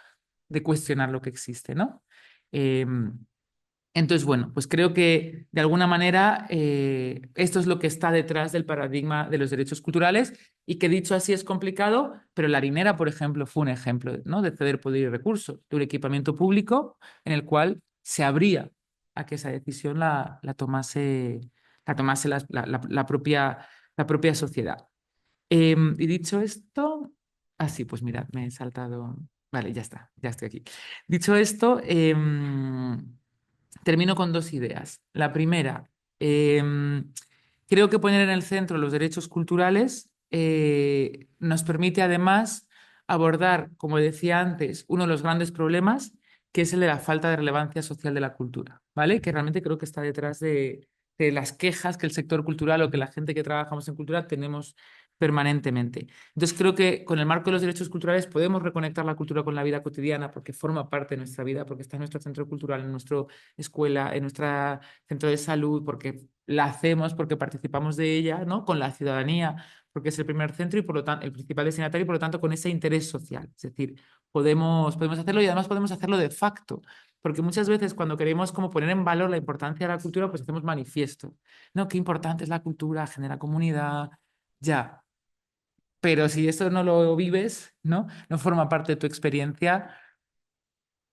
de cuestionar lo que existe, ¿no? Entonces, bueno, pues creo que de alguna manera esto es lo que está detrás del paradigma de los derechos culturales y que dicho así es complicado, pero la harinera, por ejemplo, fue un ejemplo, ¿no? De ceder poder y recursos, de un equipamiento público en el cual se abría a que esa decisión la tomase la propia sociedad. Y dicho esto, sí, pues mirad, me he saltado. Vale, ya está, ya estoy aquí. Dicho esto, termino con dos ideas. La primera, creo que poner en el centro los derechos culturales nos permite además abordar, como decía antes, uno de los grandes problemas, que es el de la falta de relevancia social de la cultura, ¿vale? Que realmente creo que está detrás de las quejas que el sector cultural o que la gente que trabajamos en cultura tenemos permanentemente. Entonces creo que con el marco de los derechos culturales podemos reconectar la cultura con la vida cotidiana porque forma parte de nuestra vida, porque está en nuestro centro cultural, en nuestra escuela, en nuestro centro de salud, porque la hacemos, porque participamos de ella, ¿no? Con la ciudadanía, porque es el primer centro y por lo tanto el principal destinatario y por lo tanto con ese interés social. Es decir, podemos hacerlo y además podemos hacerlo de facto. Porque muchas veces cuando queremos como poner en valor la importancia de la cultura, pues hacemos manifiesto. No, qué importante es la cultura, genera comunidad, ya. Pero si esto no lo vives, ¿no? No forma parte de tu experiencia,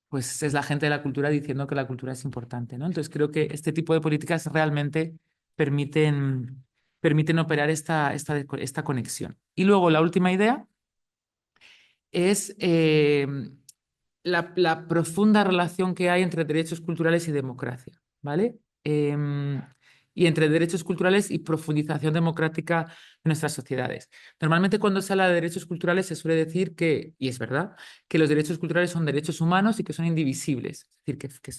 pues es la gente de la cultura diciendo que la cultura es importante, ¿no? Entonces creo que este tipo de políticas realmente permiten operar esta conexión. Y luego la última idea es la profunda relación que hay entre derechos culturales y democracia, ¿vale? Y entre derechos culturales y profundización democrática de nuestras sociedades. Normalmente cuando se habla de derechos culturales se suele decir que, y es verdad, que los derechos culturales son derechos humanos y que son indivisibles, es decir, que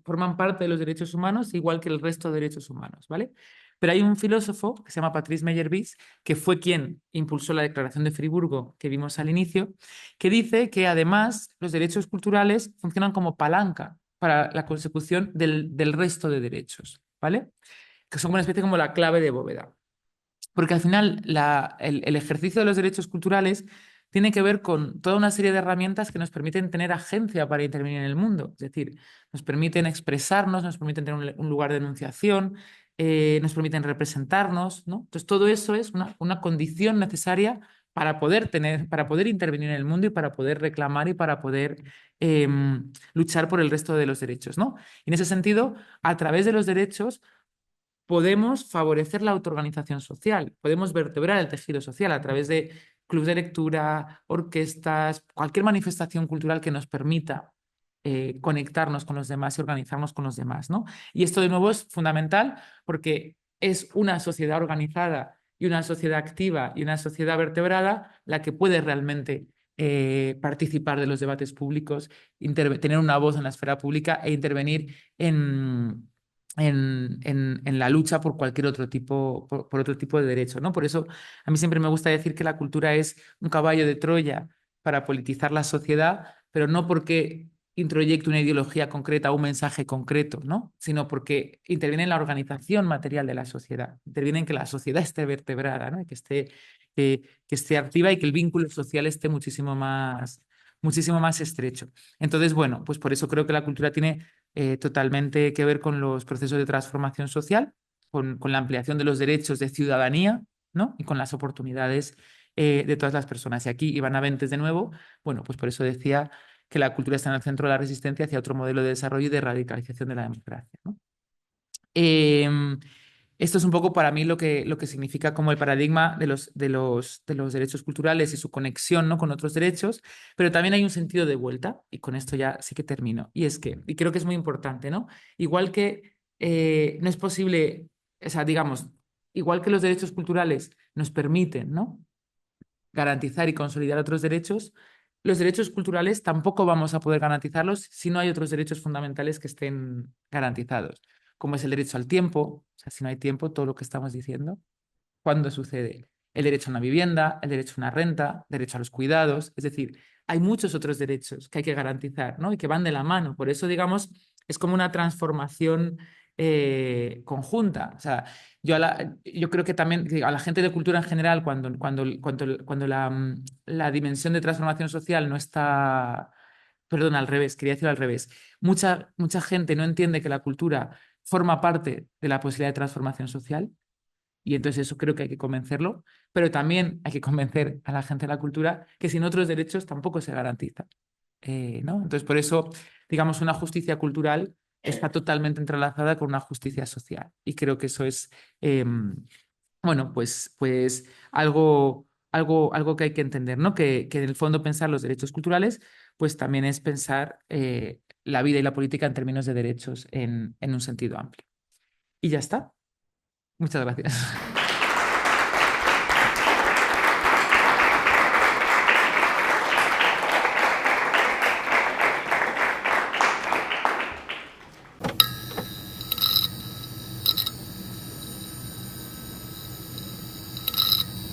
forman parte de los derechos humanos igual que el resto de derechos humanos, ¿vale? Pero hay un filósofo que se llama Patrice Meyerbeer, que fue quien impulsó la Declaración de Friburgo que vimos al inicio, que dice que además los derechos culturales funcionan como palanca para la consecución del resto de derechos, ¿vale? Que son una especie como la clave de bóveda. Porque al final el ejercicio de los derechos culturales tiene que ver con toda una serie de herramientas que nos permiten tener agencia para intervenir en el mundo. Es decir, nos permiten expresarnos, nos permiten tener un lugar de enunciación, nos permiten representarnos, ¿no? Entonces, todo eso es una condición necesaria para poder intervenir en el mundo y para poder reclamar y para poder luchar por el resto de los derechos, ¿no? Y en ese sentido, a través de los derechos podemos favorecer la autoorganización social, podemos vertebrar el tejido social a través de clubes de lectura, orquestas, cualquier manifestación cultural que nos permita conectarnos con los demás y organizarnos con los demás, ¿no? Y esto de nuevo es fundamental porque es una sociedad organizada y una sociedad activa y una sociedad vertebrada la que puede realmente participar de los debates públicos, tener una voz en la esfera pública e intervenir en la lucha por cualquier otro tipo, por otro tipo de derecho, ¿no? Por eso a mí siempre me gusta decir que la cultura es un caballo de Troya para politizar la sociedad, pero no porque introyecte una ideología concreta o un mensaje concreto, ¿no? Sino porque interviene en la organización material de la sociedad, interviene en que la sociedad esté vertebrada, ¿no? Y que esté activa y que el vínculo social esté muchísimo más estrecho. Entonces, bueno, pues por eso creo que la cultura tiene totalmente que ver con los procesos de transformación social, con la ampliación de los derechos de ciudadanía, ¿no? Y con las oportunidades de todas las personas. Y aquí Iván Aventes de nuevo, bueno, pues por eso decía que la cultura está en el centro de la resistencia hacia otro modelo de desarrollo y de radicalización de la democracia, ¿no? Em, Esto es un poco para mí lo que significa como el paradigma de los derechos culturales y su conexión, ¿no? Con otros derechos, pero también hay un sentido de vuelta, y con esto ya sí que termino, y es que, y creo que es muy importante, ¿no? Igual que no es posible, o sea, digamos, igual que los derechos culturales nos permiten, ¿no? Garantizar y consolidar otros derechos, los derechos culturales tampoco vamos a poder garantizarlos si no hay otros derechos fundamentales que estén garantizados, como es el derecho al tiempo. O sea, si no hay tiempo, todo lo que estamos diciendo, ¿cuándo sucede? El derecho a una vivienda, el derecho a una renta, derecho a los cuidados. Es decir, hay muchos otros derechos que hay que garantizar, ¿no? Y que van de la mano. Por eso, digamos, es como una transformación conjunta. O sea, yo creo que también a la gente de cultura en general, cuando la dimensión de transformación social no está, perdón, al revés, quería decir al revés, mucha gente no entiende que la cultura forma parte de la posibilidad de transformación social y entonces eso creo que hay que convencerlo, pero también hay que convencer a la gente de la cultura que sin otros derechos tampoco se garantiza, ¿no? Entonces por eso, digamos, una justicia cultural está totalmente entrelazada con una justicia social y creo que eso es, bueno, pues algo que hay que entender, ¿no? Que en el fondo pensar los derechos culturales, pues también es pensar la vida y la política en términos de derechos en un sentido amplio. Y ya está. Muchas gracias.